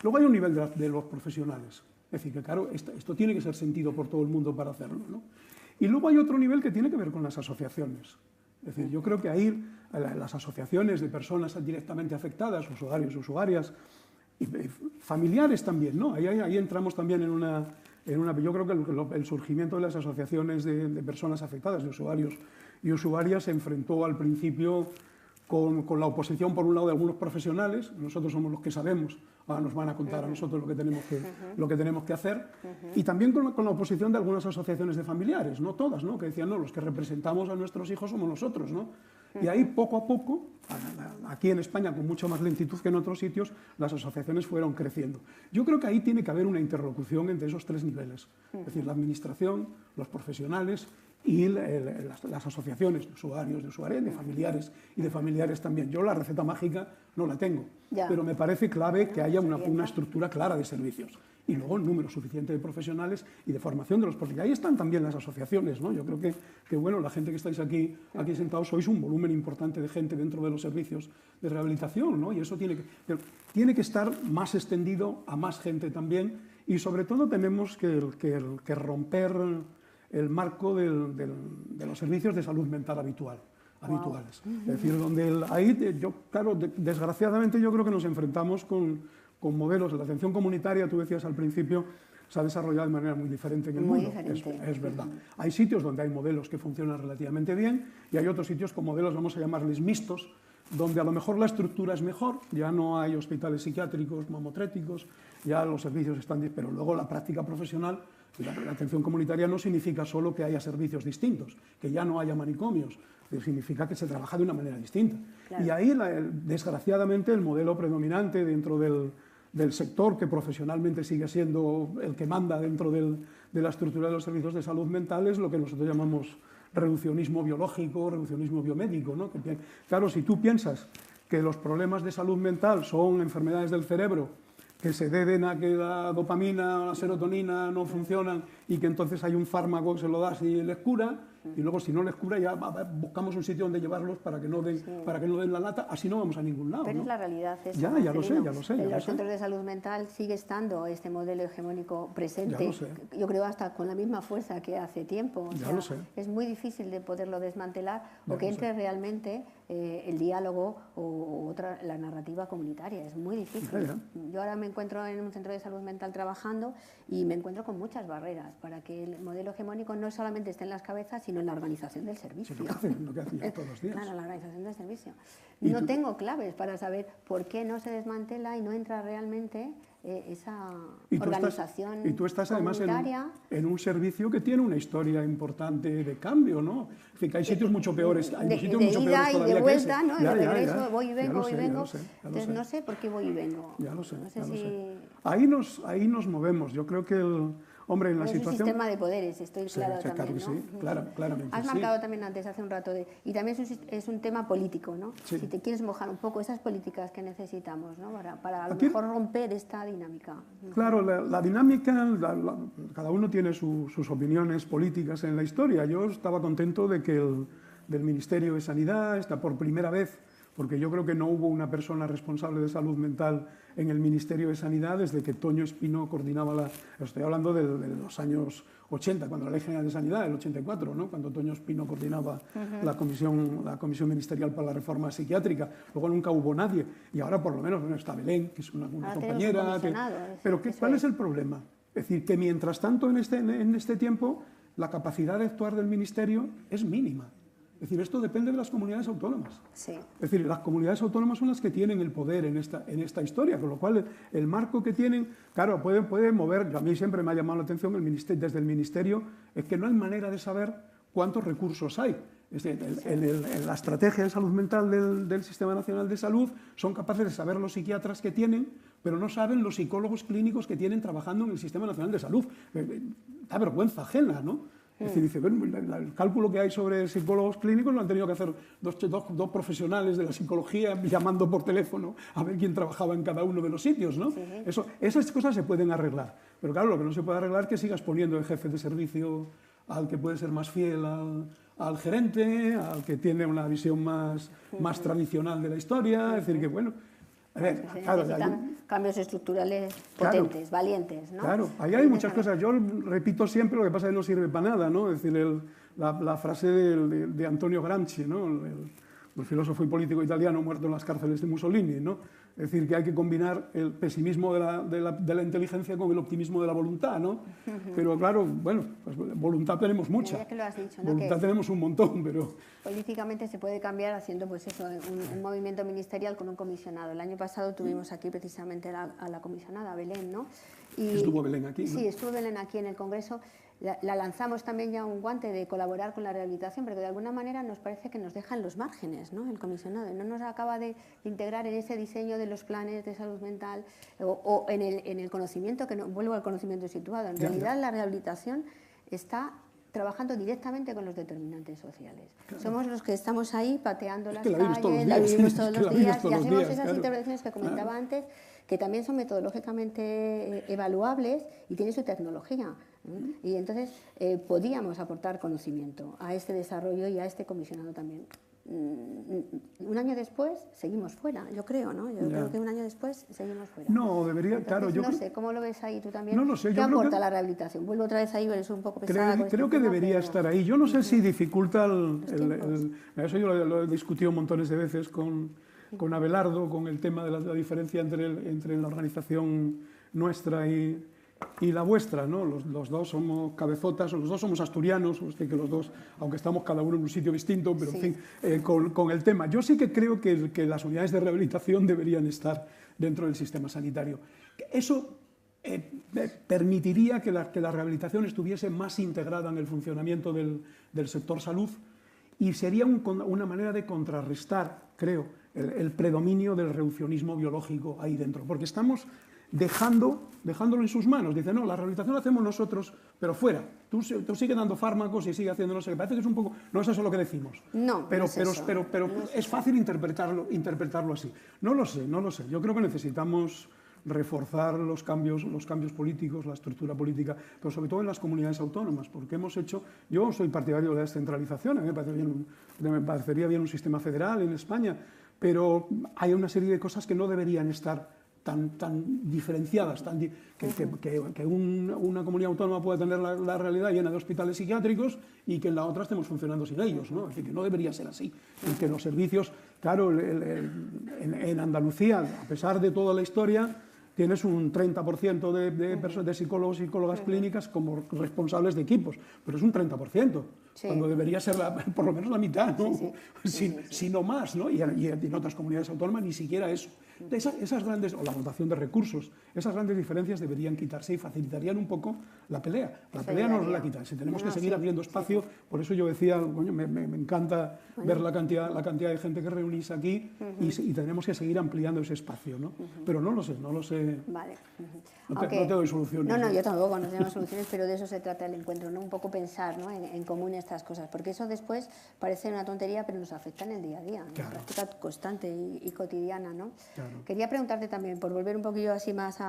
Luego hay un nivel de los profesionales, es decir, que claro, esto tiene que ser sentido por todo el mundo para hacerlo, ¿no? Y luego hay otro nivel que tiene que ver con las asociaciones. Es decir, yo creo que ahí las asociaciones de personas directamente afectadas, usuarios, usuarias, y familiares también, ¿no? Ahí entramos también en una... Yo creo que el surgimiento de las asociaciones de personas afectadas, de usuarios y usuarias, se enfrentó al principio con la oposición, por un lado, de algunos profesionales. Nosotros somos los que sabemos, ahora nos van a contar a nosotros lo que tenemos que hacer, y también con la oposición de algunas asociaciones de familiares, no todas, ¿no? Que decían, no, los que representamos a nuestros hijos somos nosotros, ¿no? Y ahí, poco a poco, aquí en España con mucho más lentitud que en otros sitios, las asociaciones fueron creciendo. Yo creo que ahí tiene que haber una interlocución entre esos 3 niveles, es decir, la administración, los profesionales y las asociaciones de usuarios, de usuarias, de familiares y de familiares también. Yo la receta mágica no la tengo, pero me parece clave que haya una estructura clara de servicios y luego el número suficiente de profesionales y de formación de los profesionales. Ahí están también las asociaciones, ¿no? Yo creo que bueno, la gente que estáis aquí sentados sois un volumen importante de gente dentro de los servicios de rehabilitación, ¿no? Y eso tiene que estar más extendido a más gente también y sobre todo tenemos que romper el marco de los servicios de salud mental habituales. Es decir, desgraciadamente yo creo que nos enfrentamos con modelos. La atención comunitaria, tú decías al principio, se ha desarrollado de manera muy diferente en el mundo. Es verdad. Hay sitios donde hay modelos que funcionan relativamente bien y hay otros sitios con modelos, vamos a llamarles mixtos, donde a lo mejor la estructura es mejor, ya no hay hospitales psiquiátricos, mamotréticos, ya los servicios están... Pero luego la práctica profesional, la atención comunitaria no significa solo que haya servicios distintos, que ya no haya manicomios, significa que se trabaja de una manera distinta. Claro. Y ahí, desgraciadamente, el modelo predominante dentro del sector, que profesionalmente sigue siendo el que manda dentro de la estructura de los servicios de salud mental, es lo que nosotros llamamos reduccionismo biológico, reduccionismo biomédico, ¿no? Claro, si tú piensas que los problemas de salud mental son enfermedades del cerebro que se deben a que la dopamina o la serotonina no funcionan y que entonces hay un fármaco que se lo das y les cura, y luego si no les cura ya buscamos un sitio donde llevarlos para que no den la lata, así no vamos a ningún lado.
Pero
¿no?
es la realidad.
Ya lo sé.
En los centros de salud mental sigue estando este modelo hegemónico presente, yo creo hasta con la misma fuerza que hace tiempo. Es muy difícil de poderlo desmantelar o que entre realmente el diálogo o la narrativa comunitaria. Es muy difícil. Yo ahora me encuentro en un centro de salud mental trabajando y me encuentro con muchas barreras para que el modelo hegemónico no solamente esté en las cabezas, sino en la organización del servicio.
Lo que hacen todos los días.
Claro, la organización del servicio. No tengo claves para saber por qué no se desmantela y no entra realmente esa organización
y tú estás además en un servicio que tiene una historia importante de cambio, ¿no? Es decir, que hay sitios mucho peores, hay sitios mucho peores todavía
y de vuelta,
que
¿no? De regreso, voy y vengo. Entonces no sé por qué voy y vengo.
Ya lo sé. Ahí nos movemos. Yo creo que hombre, en la situación...
Es un sistema de poderes, estoy claro también,
claro que
¿no?
Sí, claramente.
Has marcado también antes, hace un rato, y también es un tema político, ¿no? Si te quieres mojar un poco, esas políticas que necesitamos, ¿no? Para a lo mejor romper esta dinámica.
Claro, la dinámica, cada uno tiene sus opiniones políticas en la historia. Yo estaba contento de que del Ministerio de Sanidad está por primera vez, porque yo creo que no hubo una persona responsable de salud mental en el Ministerio de Sanidad desde que Toño Espino coordinaba estoy hablando de los años 80, cuando la Ley General de Sanidad, el 84, ¿no? Cuando Toño Espino coordinaba la comisión ministerial para la reforma psiquiátrica. Luego nunca hubo nadie, y ahora por lo menos está Belén, que es una compañera. Pero ¿cuál es el problema? Es decir, que mientras tanto en este tiempo la capacidad de actuar del Ministerio es mínima. Es decir, esto depende de las comunidades autónomas.
Sí.
Es decir, las comunidades autónomas son las que tienen el poder en esta historia, con lo cual el marco que tienen, claro, puede mover. A mí siempre me ha llamado la atención desde el Ministerio, es que no hay manera de saber cuántos recursos hay. Es decir, en la estrategia de salud mental del Sistema Nacional de Salud son capaces de saber los psiquiatras que tienen, pero no saben los psicólogos clínicos que tienen trabajando en el Sistema Nacional de Salud. Da vergüenza ajena, ¿no? Es decir, dice, bueno, el cálculo que hay sobre psicólogos clínicos lo han tenido que hacer dos profesionales de la psicología llamando por teléfono a ver quién trabajaba en cada uno de los sitios, ¿no? Esas cosas se pueden arreglar. Pero claro, lo que no se puede arreglar es que sigas poniendo el jefe de servicio al que puede ser más fiel al gerente, al que tiene una visión más tradicional de la historia. Es decir, que bueno...
A ver, necesitan cambios estructurales potentes, valientes, ¿no?
Claro, ahí hay muchas cosas. Yo repito siempre, lo que pasa es que no sirve para nada, ¿no? Es decir, la frase de Antonio Gramsci, ¿no? El filósofo y político italiano muerto en las cárceles de Mussolini, ¿no? Es decir, que hay que combinar el pesimismo de la inteligencia con el optimismo de la voluntad, ¿no? Pero claro, bueno, pues voluntad tenemos mucha.
Ya que lo has dicho, ¿no?
Voluntad tenemos un montón, pero...
Políticamente se puede cambiar haciendo pues eso, un movimiento ministerial con un comisionado. El año pasado tuvimos aquí precisamente a la comisionada, Belén, ¿no?
Estuvo Belén aquí, ¿no?
Sí, estuvo Belén aquí en el Congreso. La lanzamos también ya un guante de colaborar con la rehabilitación, porque de alguna manera nos parece que nos deja en los márgenes, ¿no? El comisionado no nos acaba de integrar en ese diseño de los planes de salud mental o en el conocimiento, vuelvo al conocimiento situado. En realidad la rehabilitación está trabajando directamente con los determinantes sociales. Claro. Somos los que estamos ahí pateando las
calles,
la vivimos todos los días y hacemos esas
claro.
intervenciones que comentaba antes, que también son metodológicamente evaluables y tienen su tecnología. Y entonces podíamos aportar conocimiento a este desarrollo y a este comisionado también. Un año después seguimos fuera, yo creo, ¿no? Yo creo que un año después seguimos fuera.
No, debería,
entonces,
claro. Yo
no sé, ¿cómo lo ves ahí tú también?
No lo sé.
¿Qué aporta la rehabilitación? Vuelvo otra vez ahí, eres un poco pesada.
Creo que debería estar ahí. Yo no sé si dificulta eso yo lo he discutido montones de veces con Abelardo, con el tema de la diferencia entre la organización nuestra y la vuestra, ¿no? Los dos somos cabezotas, los dos somos asturianos, que los dos, aunque estamos cada uno en un sitio distinto, pero en fin, con el tema. Yo sí que creo que las unidades de rehabilitación deberían estar dentro del sistema sanitario. Eso permitiría que la rehabilitación estuviese más integrada en el funcionamiento del sector salud y sería una manera de contrarrestar, creo, el predominio del reduccionismo biológico ahí dentro, porque estamos dejándolo en sus manos. Dice, no, la rehabilitación la hacemos nosotros, pero fuera. Tú sigue dando fármacos y sigue haciendo no sé qué. Parece que es un poco... No es eso lo que decimos.
No,
pero
no
es fácil interpretarlo así. No lo sé. Yo creo que necesitamos reforzar los cambios políticos, la estructura política, pero sobre todo en las comunidades autónomas, porque yo soy partidario de la descentralización, a mí me parecería bien un sistema federal en España, pero hay una serie de cosas que no deberían estar tan diferenciadas, que una comunidad autónoma pueda tener la realidad llena de hospitales psiquiátricos y que en la otra estemos funcionando sin ellos, ¿no? Es decir, que no debería ser así. Y que los servicios, claro, en Andalucía, a pesar de toda la historia, tienes un 30% de psicólogos y psicólogas clínicas como responsables de equipos, pero es un 30%, cuando debería ser por lo menos la mitad, ¿no? Si no más, ¿no? Y en otras comunidades autónomas ni siquiera eso. Esas grandes, o la dotación de recursos, esas grandes diferencias deberían quitarse y facilitarían un poco la pelea. La pelea no nos la quitan, si tenemos que seguir abriendo espacio, por eso yo decía, coño, me encanta ver la cantidad de gente que reunís aquí y tenemos que seguir ampliando ese espacio, ¿no? Pero no lo sé.
Vale.
No te doy soluciones.
No, yo tampoco, no tengo soluciones, pero de eso se trata el encuentro, ¿no? Un poco pensar, ¿no? en común estas cosas, porque eso después parece una tontería, pero nos afecta en el día a día, en la práctica constante y cotidiana, ¿no? Claro. Quería preguntarte también, por volver un poquillo así más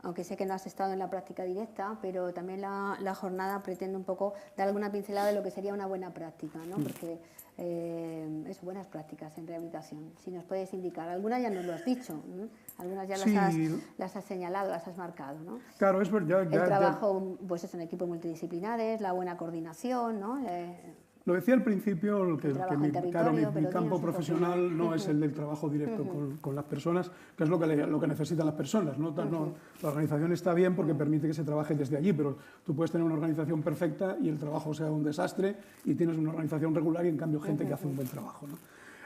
aunque sé que no has estado en la práctica directa, pero también la jornada pretende un poco dar alguna pincelada de lo que sería una buena práctica, ¿no? Porque es buenas prácticas en rehabilitación. Si nos puedes indicar, algunas ya nos lo has dicho, ¿no? Algunas ya las has señalado, las has marcado, ¿no?
Claro, es verdad.
El trabajo, pues eso, en equipos multidisciplinares, la buena coordinación, ¿no?
Lo decía al principio, que mi campo profesional no es el del trabajo directo con las personas, que es lo que necesitan las personas, ¿no? La organización está bien porque permite que se trabaje desde allí, pero tú puedes tener una organización perfecta y el trabajo sea un desastre y tienes una organización regular y en cambio gente que hace un buen trabajo, ¿no?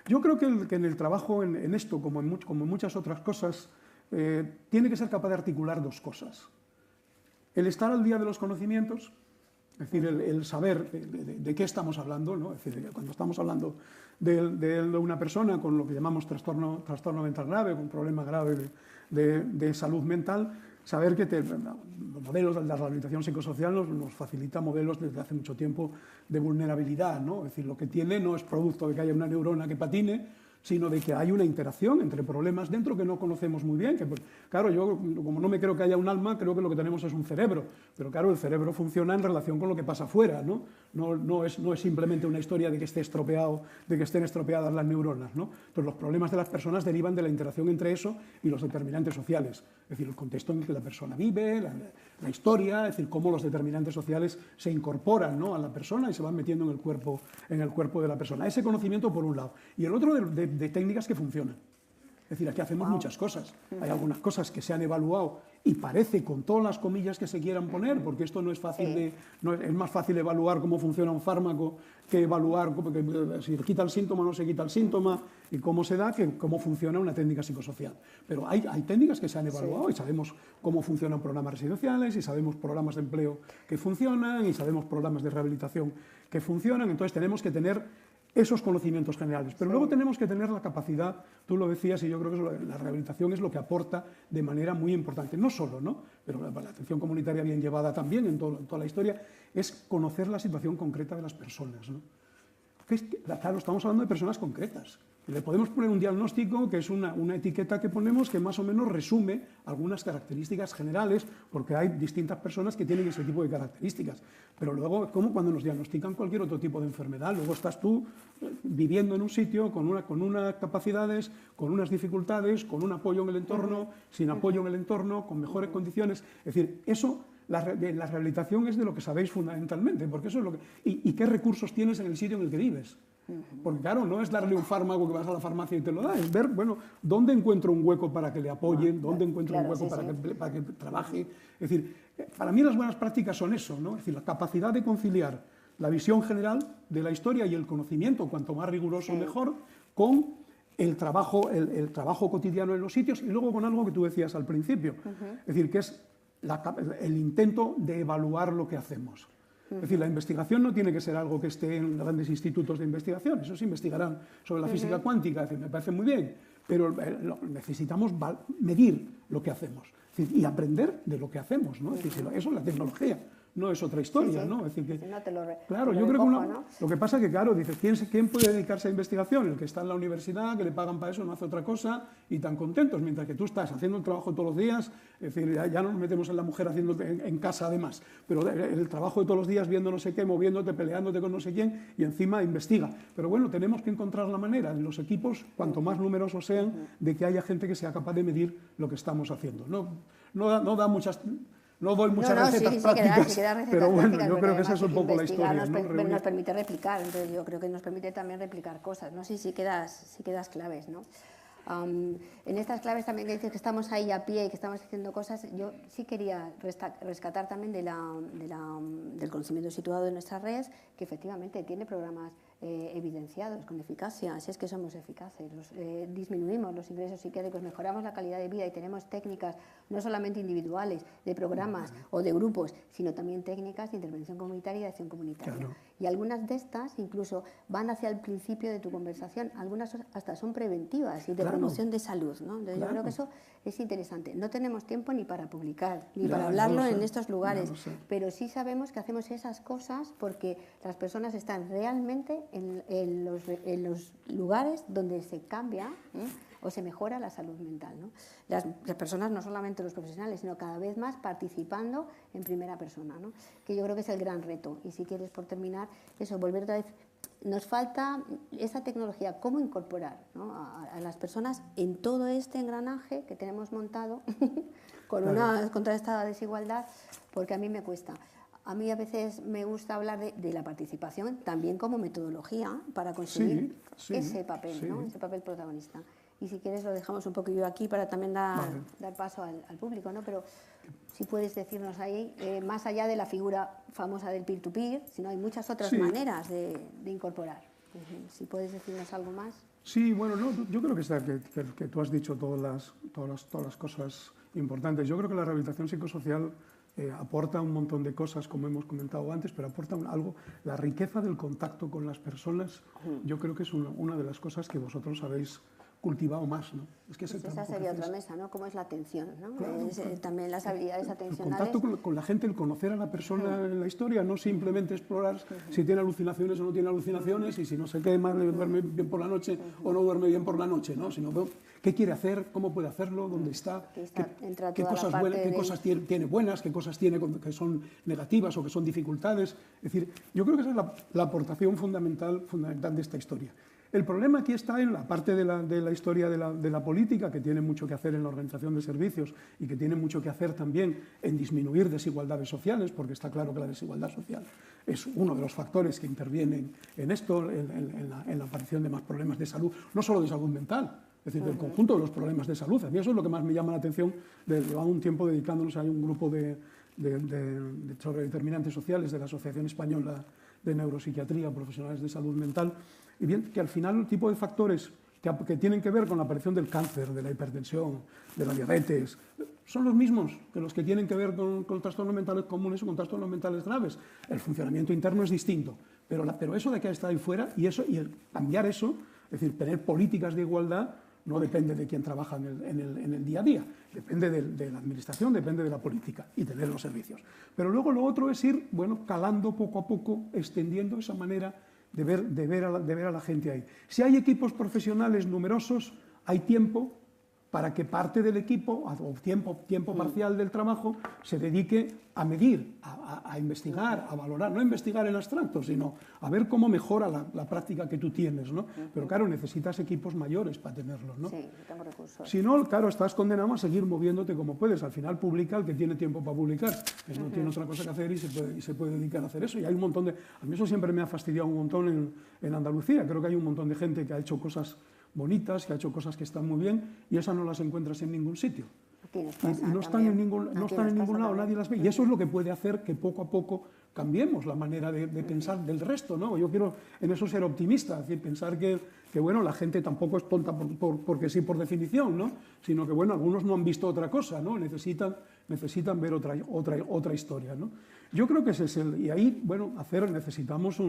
Yo creo que en el trabajo, en esto, como en muchas otras cosas, tiene que ser capaz de articular dos cosas. El estar al día de los conocimientos, es decir, el saber de qué estamos hablando, ¿no? Es decir, cuando estamos hablando de una persona con lo que llamamos trastorno mental grave, con problema grave de salud mental, saber que los modelos de la rehabilitación psicosocial nos facilita modelos desde hace mucho tiempo de vulnerabilidad, ¿no? Es decir, lo que tiene no es producto de que haya una neurona que patine, sino de que hay una interacción entre problemas dentro que no conocemos muy bien. Claro, yo como no me creo que haya un alma, creo que lo que tenemos es un cerebro, pero claro, el cerebro funciona en relación con lo que pasa afuera, ¿no? No es simplemente una historia de que estén estropeadas las neuronas, ¿no? Entonces los problemas de las personas derivan de la interacción entre eso y los determinantes sociales, es decir, el contexto en que la persona vive, la historia, es decir, cómo los determinantes sociales se incorporan, ¿no?, a la persona y se van metiendo en el cuerpo de la persona. Ese conocimiento por un lado. Y el otro de técnicas que funcionan. Es decir, aquí hacemos muchas cosas. Hay algunas cosas que se han evaluado y parece, con todas las comillas que se quieran poner, porque esto no es fácil es más fácil evaluar cómo funciona un fármaco que evaluar si quita el síntoma o no se quita el síntoma y cómo se da, que cómo funciona una técnica psicosocial. Pero hay técnicas que se han evaluado y sabemos cómo funcionan programas residenciales y sabemos programas de empleo que funcionan y sabemos programas de rehabilitación que funcionan. Entonces tenemos que tener esos conocimientos generales. Pero luego tenemos que tener la capacidad, tú lo decías, y yo creo que la rehabilitación es lo que aporta de manera muy importante, no solo, ¿no? Pero la atención comunitaria bien llevada también en toda la historia, es conocer la situación concreta de las personas, ¿no? Claro, estamos hablando de personas concretas. Le podemos poner un diagnóstico que es una etiqueta que ponemos que más o menos resume algunas características generales, porque hay distintas personas que tienen ese tipo de características. Pero luego, como cuando nos diagnostican cualquier otro tipo de enfermedad, luego estás tú viviendo en un sitio con unas capacidades, con unas dificultades, con un apoyo en el entorno, sin apoyo en el entorno, con mejores condiciones. Es decir, eso... La rehabilitación es de lo que sabéis fundamentalmente, porque eso es lo que... ¿Y qué recursos tienes en el sitio en el que vives? Porque claro, no es darle un fármaco que vas a la farmacia y te lo da, es ver, bueno, dónde encuentro un hueco para que le apoyen, dónde encuentro un hueco para que trabaje. Es decir, para mí las buenas prácticas son eso, ¿no? Es decir, la capacidad de conciliar la visión general de la historia y el conocimiento, cuanto más riguroso mejor, con el trabajo cotidiano en los sitios y luego con algo que tú decías al principio, es decir, que es el intento de evaluar lo que hacemos. Es decir, la investigación no tiene que ser algo que esté en grandes institutos de investigación, eso se investigarán sobre la física cuántica, es decir, me parece muy bien, pero necesitamos medir lo que hacemos y aprender de lo que hacemos, ¿no? Es decir, eso es la tecnología. No es otra historia, ¿no? Es decir, que,
no
claro, yo creo que lo que pasa es que, claro, dices, ¿quién puede dedicarse a investigación? El que está en la universidad, que le pagan para eso, no hace otra cosa, y tan contentos, mientras que tú estás haciendo el trabajo todos los días, es decir, ya no nos metemos en la mujer haciendo en casa además, pero el trabajo de todos los días viendo no sé qué, moviéndote, peleándote con no sé quién, y encima investiga. Pero bueno, tenemos que encontrar la manera en los equipos, cuanto más numerosos sean, de que haya gente que sea capaz de medir lo que estamos haciendo. No da muchas... No doy muchas recetas prácticas, pero bueno, yo creo que esa es un poco la historia.
Nos permite replicar, entonces yo creo que nos permite también replicar cosas, ¿no? Sí quedas claves, ¿no? En estas claves también que dices que estamos ahí a pie y que estamos haciendo cosas, yo sí quería rescatar también del conocimiento situado en nuestras redes, que efectivamente tiene programas evidenciados con eficacia, si es que somos eficaces, disminuimos los ingresos psiquiátricos, mejoramos la calidad de vida y tenemos técnicas no solamente individuales, de programas o de grupos, sino también técnicas de intervención comunitaria y de acción comunitaria. Claro. Y algunas de estas incluso van hacia el principio de tu conversación, algunas hasta son preventivas y de promoción de salud, ¿no? Entonces yo creo que eso es interesante. No tenemos tiempo ni para publicar, ni para hablarlo en estos lugares, pero sí sabemos que hacemos esas cosas porque las personas están realmente en los lugares donde se cambia o se mejora la salud mental, ¿no? Las personas, no solamente los profesionales, sino cada vez más participando en primera persona, ¿no? Que yo creo que es el gran reto. Y si quieres, por terminar, eso, volver otra vez, nos falta esa tecnología, cómo incorporar, ¿no? a las personas en todo este engranaje que tenemos montado contra esta desigualdad, porque a mí me cuesta. A mí a veces me gusta hablar de la participación también como metodología para conseguir ese papel, ¿no? Ese papel protagonista. Y si quieres lo dejamos un poquillo aquí para también dar paso al público, ¿no? Pero si puedes decirnos ahí, más allá de la figura famosa del peer-to-peer, sino hay muchas otras maneras de incorporar. Si puedes decirnos algo más.
Sí, bueno, no, yo creo que tú has dicho todas las cosas importantes. Yo creo que la rehabilitación psicosocial aporta un montón de cosas, como hemos comentado antes, pero aporta algo, la riqueza del contacto con las personas, yo creo que es una de las cosas que vosotros habéis cultivado más, ¿no? Es que
esa sería otra mesa, ¿no? ¿Cómo es la atención, ¿no?
Claro,
también las habilidades atencionales.
El contacto con la gente, el conocer a la persona en la historia, no simplemente explorar si tiene alucinaciones o no tiene alucinaciones y si no sé qué, más le duerme bien por la noche o no duerme bien por la noche, ¿no? Sino qué quiere hacer, cómo puede hacerlo, dónde está, qué cosas tiene buenas, qué cosas tiene que son negativas o que son dificultades. Es decir, yo creo que esa es la aportación fundamental de esta historia. El problema aquí está en la parte de la historia de la política, que tiene mucho que hacer en la organización de servicios y que tiene mucho que hacer también en disminuir desigualdades sociales, porque está claro que la desigualdad social es uno de los factores que intervienen en esto, en la aparición de más problemas de salud, no solo de salud mental, es decir, del conjunto de los problemas de salud. A mí eso es lo que más me llama la atención. Llevamos un tiempo dedicándonos a un grupo sobre determinantes sociales de la Asociación Española de Neuropsiquiatría, profesionales de salud mental, y bien, que al final el tipo de factores que tienen que ver con la aparición del cáncer, de la hipertensión, de la diabetes, son los mismos que los que tienen que ver con trastornos mentales comunes o con trastornos mentales graves. El funcionamiento interno es distinto, pero eso de que está ahí fuera y cambiar eso, es decir, tener políticas de igualdad, no depende de quién trabaja en el día a día, depende de la administración, depende de la política y tener los servicios. Pero luego lo otro es ir, bueno, calando poco a poco, extendiendo esa manera de ver a la gente ahí. Si hay equipos profesionales numerosos, hay tiempo para que parte del equipo, o tiempo parcial del trabajo, se dedique a medir, a investigar, a valorar, no a investigar en abstracto, sino a ver cómo mejora la práctica que tú tienes, ¿no? Pero claro, necesitas equipos mayores para tenerlos, ¿no?
Sí, tengo recursos.
Si no, claro, estás condenado a seguir moviéndote como puedes. Al final publica el que tiene tiempo para publicar. No tiene otra cosa que hacer y se puede dedicar a hacer eso. Y hay un montón de... A mí eso siempre me ha fastidiado un montón en Andalucía. Creo que hay un montón de gente que ha hecho cosas bonitas, que ha hecho cosas que están muy bien, y esas no las encuentras en ningún sitio.
Aquí nos pasa
Y no están en ningún lado, nadie las ve. Y eso es lo que puede hacer que poco a poco cambiemos la manera de pensar del resto, ¿no? Yo quiero en eso ser optimista, es decir, pensar que bueno, la gente tampoco es tonta porque sí por definición, ¿no? Sino que bueno, algunos no han visto otra cosa, ¿no? Necesitan ver otra historia, ¿no? Yo creo que ese es y ahí, bueno, necesitamos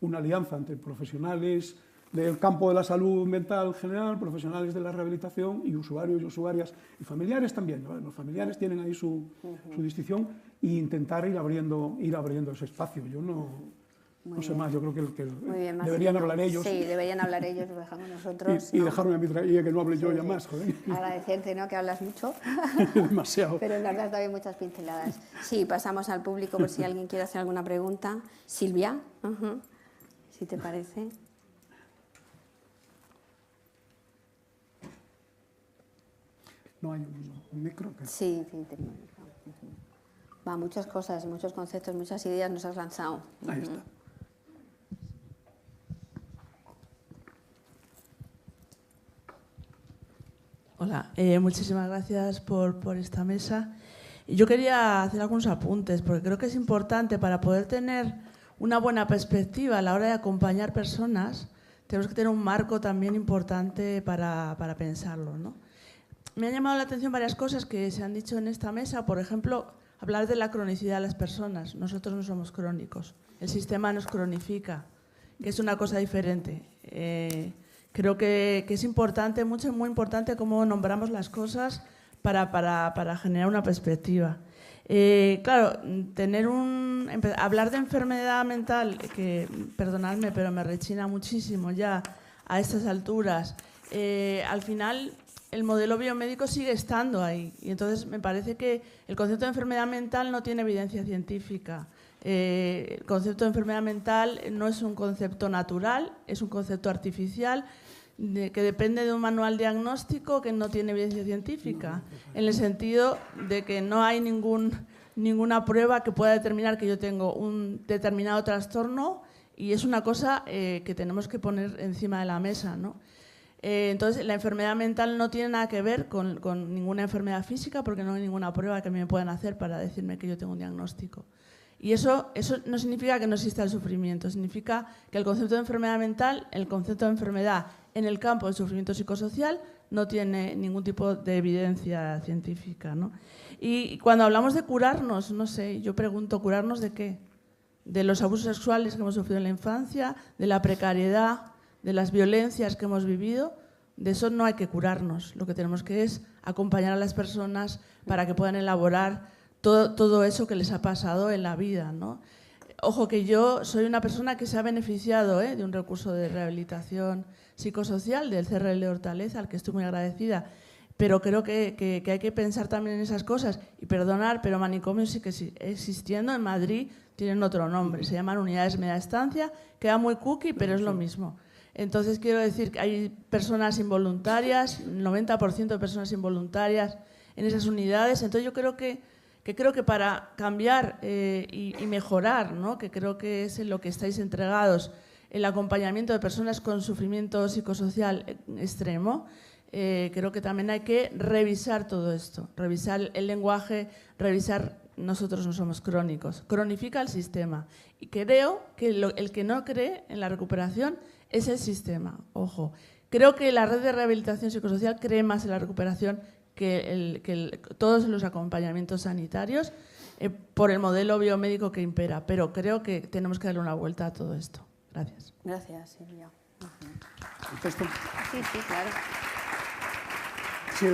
una alianza entre profesionales del campo de la salud mental general, profesionales de la rehabilitación y usuarios y usuarias y familiares también, ¿no? Los familiares tienen ahí su distinción e intentar ir abriendo ese espacio. Yo no sé más, yo creo que deberían hablar ellos.
Sí, deberían hablar ellos, lo dejamos nosotros.
Y dejarme a mí que no hable yo ya más, joder.
Agradecerte, ¿no?, que hablas mucho.
Demasiado.
Pero nos das también muchas pinceladas. Sí, pasamos al público por si alguien quiere hacer alguna pregunta. Silvia, si te parece.
No hay un micro.
Sí, tengo un micro. Va, muchas cosas, muchos conceptos, muchas ideas nos has lanzado.
Ahí está.
Hola, muchísimas gracias por esta mesa. Yo quería hacer algunos apuntes, porque creo que es importante para poder tener una buena perspectiva a la hora de acompañar personas, tenemos que tener un marco también importante para pensarlo, ¿no? Me han llamado la atención varias cosas que se han dicho en esta mesa. Por ejemplo, hablar de la cronicidad de las personas. Nosotros no somos crónicos. El sistema nos cronifica, que es una cosa diferente. Creo que es importante, muy importante, cómo nombramos las cosas para generar una perspectiva. Claro, hablar de enfermedad mental, que, perdonadme, pero me rechina muchísimo ya a estas alturas. Al final, el modelo biomédico sigue estando ahí, y entonces me parece que el concepto de enfermedad mental no tiene evidencia científica. El concepto de enfermedad mental no es un concepto natural, es un concepto artificial que depende de un manual diagnóstico que no tiene evidencia científica, en el sentido de que no hay ninguna prueba que pueda determinar que yo tengo un determinado trastorno, y es una cosa que tenemos que poner encima de la mesa, ¿no? Entonces, la enfermedad mental no tiene nada que ver con ninguna enfermedad física, porque no hay ninguna prueba que me puedan hacer para decirme que yo tengo un diagnóstico. Y eso no significa que no exista el sufrimiento, significa que el concepto de enfermedad mental, el concepto de enfermedad en el campo del sufrimiento psicosocial, no tiene ningún tipo de evidencia científica, ¿no? Y cuando hablamos de curarnos, no sé, yo pregunto, ¿curarnos de qué? De los abusos sexuales que hemos sufrido en la infancia, de la precariedad, de las violencias que hemos vivido. De eso no hay que curarnos. Lo que tenemos que es acompañar a las personas para que puedan elaborar todo eso que les ha pasado en la vida, ¿no? Ojo, que yo soy una persona que se ha beneficiado de un recurso de rehabilitación psicosocial del CRL de Hortaleza, al que estoy muy agradecida, pero creo que hay que pensar también en esas cosas y perdonar, pero manicomios sí que existiendo. En Madrid tienen otro nombre, se llaman unidades de media estancia, queda muy cookie, pero es lo mismo. Entonces, quiero decir que hay personas involuntarias, el 90% de personas involuntarias en esas unidades. Entonces, yo creo que para cambiar y mejorar, ¿no?, que creo que es en lo que estáis entregados, el acompañamiento de personas con sufrimiento psicosocial extremo, creo que también hay que revisar todo esto, revisar el lenguaje, revisar. Nosotros no somos crónicos, cronifica el sistema. Y creo que el que no cree en la recuperación es el sistema, ojo. Creo que la red de rehabilitación psicosocial cree más en la recuperación que todos los acompañamientos sanitarios, por el modelo biomédico que impera, pero creo que tenemos que darle una vuelta a todo esto. Gracias.
Gracias, Silvia.
Sí,
sí, claro.
Sí,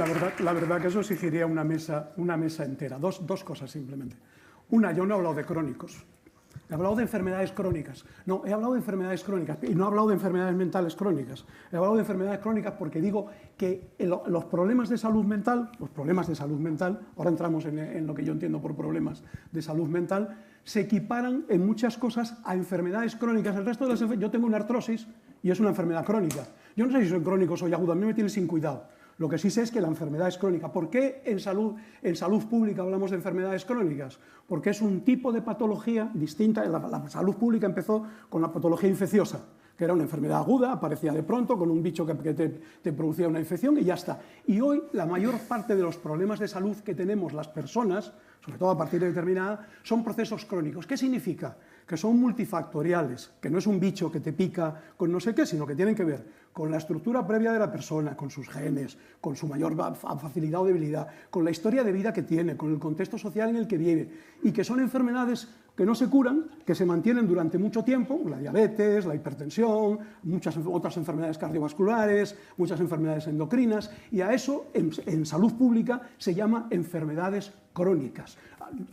la verdad que eso exigiría una mesa entera. Dos cosas simplemente. Una, yo no he hablado de crónicos. He hablado de enfermedades crónicas. No, he hablado de enfermedades crónicas y no he hablado de enfermedades mentales crónicas. He hablado de enfermedades crónicas porque digo que los problemas de salud mental, ahora entramos en lo que yo entiendo por problemas de salud mental, se equiparan en muchas cosas a enfermedades crónicas. El resto de las yo tengo una artrosis y es una enfermedad crónica. Yo no sé si soy crónico o soy agudo, a mí me tiene sin cuidado. Lo que sí sé es que la enfermedad es crónica. ¿Por qué en salud pública hablamos de enfermedades crónicas? Porque es un tipo de patología distinta. La salud pública empezó con la patología infecciosa, que era una enfermedad aguda, aparecía de pronto con un bicho que te producía una infección y ya está. Y hoy la mayor parte de los problemas de salud que tenemos las personas, sobre todo a partir de determinada, son procesos crónicos. ¿Qué significa? Que son multifactoriales, que no es un bicho que te pica con no sé qué, sino que tienen que ver con la estructura previa de la persona, con sus genes, con su mayor facilidad o debilidad, con la historia de vida que tiene, con el contexto social en el que vive, y que son enfermedades que no se curan, que se mantienen durante mucho tiempo, la diabetes, la hipertensión, muchas otras enfermedades cardiovasculares, muchas enfermedades endocrinas, y a eso en salud pública se llama enfermedades crónicas.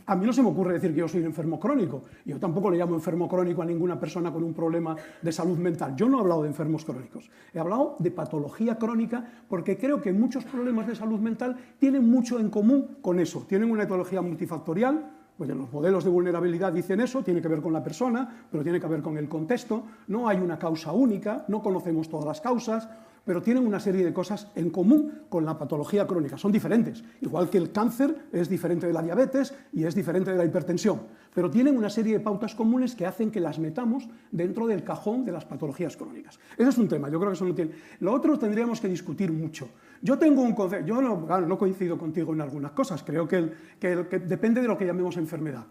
A mí no se me ocurre decir que yo soy un enfermo crónico, yo tampoco le llamo enfermo crónico a ninguna persona con un problema de salud mental. Yo no he hablado de enfermos crónicos, he hablado de patología crónica porque creo que muchos problemas de salud mental tienen mucho en común con eso, tienen una etiología multifactorial. Pues los modelos de vulnerabilidad dicen eso, tiene que ver con la persona, pero tiene que ver con el contexto, no hay una causa única, no conocemos todas las causas, pero tienen una serie de cosas en común con la patología crónica, son diferentes, igual que el cáncer es diferente de la diabetes y es diferente de la hipertensión, pero tienen una serie de pautas comunes que hacen que las metamos dentro del cajón de las patologías crónicas. Ese es un tema, yo creo que eso no tiene. Lo otro tendríamos que discutir mucho. Yo tengo un concepto, yo no coincido contigo en algunas cosas, creo que depende de lo que llamemos enfermedad.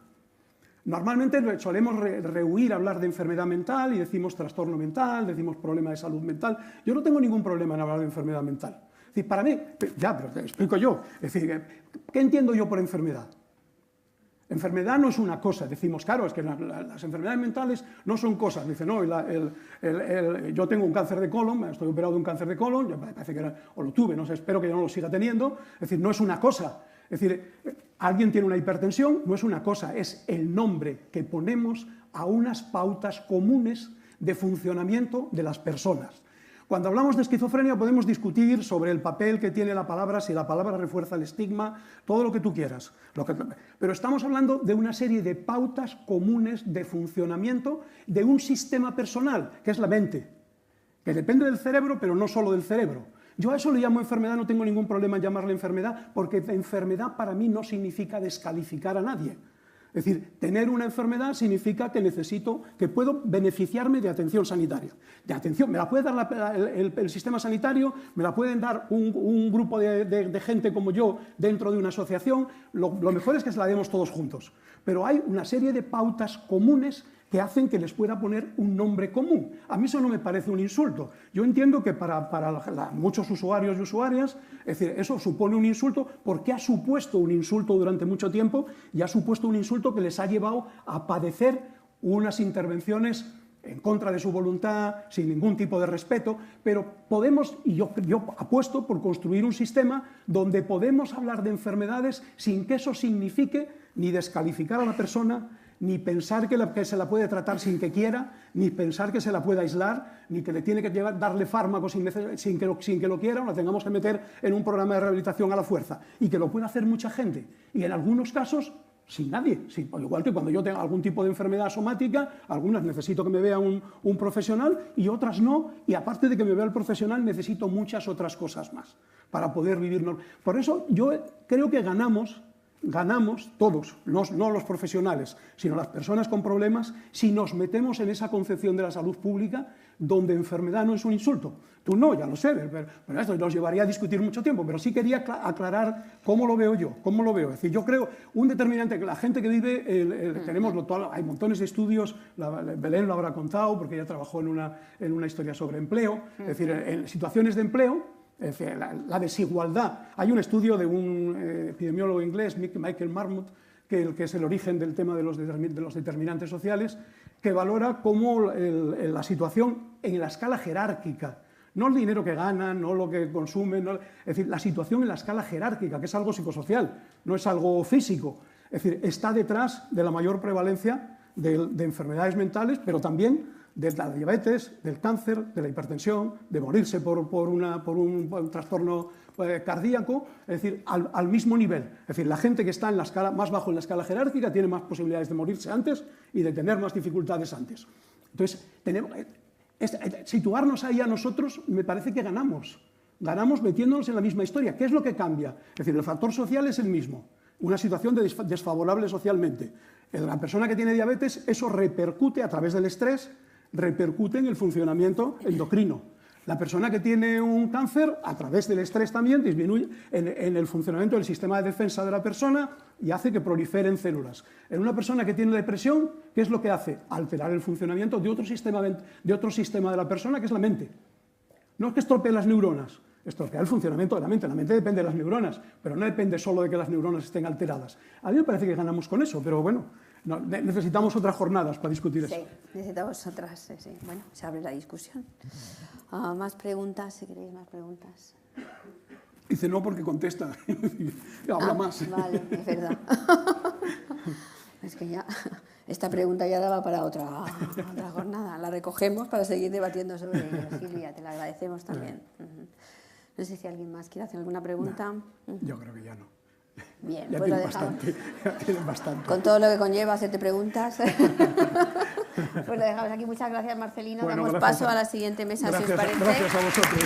Normalmente solemos rehuir hablar de enfermedad mental y decimos trastorno mental, decimos problema de salud mental. Yo no tengo ningún problema en hablar de enfermedad mental. Es decir, para mí, pero te explico yo, es decir, ¿qué entiendo yo por enfermedad? Enfermedad no es una cosa, decimos, claro, es que las enfermedades mentales no son cosas. Dice, no, yo tengo un cáncer de colon, estoy operado de un cáncer de colon, yo parece que o lo tuve, no sé, espero que yo no lo siga teniendo, es decir, no es una cosa. Es decir, alguien tiene una hipertensión, no es una cosa, es el nombre que ponemos a unas pautas comunes de funcionamiento de las personas. Cuando hablamos de esquizofrenia podemos discutir sobre el papel que tiene la palabra, si la palabra refuerza el estigma, todo lo que tú quieras. Pero estamos hablando de una serie de pautas comunes de funcionamiento de un sistema personal, que es la mente, que depende del cerebro, pero no solo del cerebro. Yo a eso le llamo enfermedad, no tengo ningún problema en llamarle enfermedad, porque enfermedad para mí no significa descalificar a nadie. Es decir, tener una enfermedad significa que puedo beneficiarme de atención sanitaria. De atención, me la puede dar el sistema sanitario, me la pueden dar un grupo de gente como yo dentro de una asociación, lo mejor es que se la demos todos juntos. Pero hay una serie de pautas comunes que hacen que les pueda poner un nombre común. A mí eso no me parece un insulto. Yo entiendo que para muchos usuarios y usuarias, es decir, eso supone un insulto porque ha supuesto un insulto durante mucho tiempo y ha supuesto un insulto que les ha llevado a padecer unas intervenciones en contra de su voluntad, sin ningún tipo de respeto, pero podemos, y yo apuesto por construir un sistema donde podemos hablar de enfermedades sin que eso signifique ni descalificar a la persona, ni pensar que se la puede tratar sin que quiera, ni pensar que se la puede aislar, ni que le tiene que darle fármacos sin que lo quiera, o la tengamos que meter en un programa de rehabilitación a la fuerza, y que lo puede hacer mucha gente, y en algunos casos sin nadie, igual que cuando yo tengo algún tipo de enfermedad somática, algunas necesito que me vea un profesional y otras no, y aparte de que me vea el profesional necesito muchas otras cosas más para poder vivir. Por eso yo creo que ganamos todos, no los profesionales, sino las personas con problemas, si nos metemos en esa concepción de la salud pública donde enfermedad no es un insulto. Tú no, ya lo sé, pero esto nos llevaría a discutir mucho tiempo, pero sí quería aclarar cómo lo veo yo, cómo lo veo. Es decir, yo creo un determinante, que la gente que vive, hay montones de estudios, Belén lo habrá contado porque ella trabajó en una historia sobre empleo, es decir, en situaciones de empleo, es decir, la desigualdad. Hay un estudio de un epidemiólogo inglés, Michael Marmot, que es el origen del tema de los determinantes sociales, que valora cómo la situación en la escala jerárquica, no el dinero que ganan, no lo que consumen, no, es decir, la situación en la escala jerárquica, que es algo psicosocial, no es algo físico. Es decir, está detrás de la mayor prevalencia de enfermedades mentales, pero también de la diabetes, del cáncer, de la hipertensión, de morirse por un trastorno cardíaco, es decir, al mismo nivel. Es decir, la gente que está en la escala, más bajo en la escala jerárquica tiene más posibilidades de morirse antes y de tener más dificultades antes. Entonces, situarnos ahí a nosotros, me parece que ganamos. Ganamos metiéndonos en la misma historia. ¿Qué es lo que cambia? Es decir, el factor social es el mismo. Una situación desfavorable socialmente. En la persona que tiene diabetes, eso repercute a través del estrés, repercute en el funcionamiento endocrino. La persona que tiene un cáncer, a través del estrés también, disminuye en el funcionamiento del sistema de defensa de la persona y hace que proliferen células. En una persona que tiene depresión, ¿qué es lo que hace? Alterar el funcionamiento de otro sistema de la persona, que es la mente. No es que estropee las neuronas, estropea el funcionamiento de la mente. La mente depende de las neuronas, pero no depende solo de que las neuronas estén alteradas. A mí me parece que ganamos con eso, pero bueno, necesitamos otras jornadas para discutir eso.
Sí, necesitamos otras, sí. Bueno, se abre la discusión. Más preguntas, si queréis más preguntas.
Dice no porque contesta, habla más.
Vale, es verdad. Es que ya, esta pregunta ya daba para otra jornada. La recogemos para seguir debatiendo sobre ello. Silvia, te la agradecemos también. No sé si alguien más quiere hacer alguna pregunta.
No, yo creo que ya no.
Bien,
ya
pues
tienen bastante.
Con todo lo que conlleva hacerte preguntas. Pues lo dejamos aquí. Muchas gracias, Marcelino.
Bueno,
damos paso a la siguiente mesa, si os parece.
Gracias a vosotros.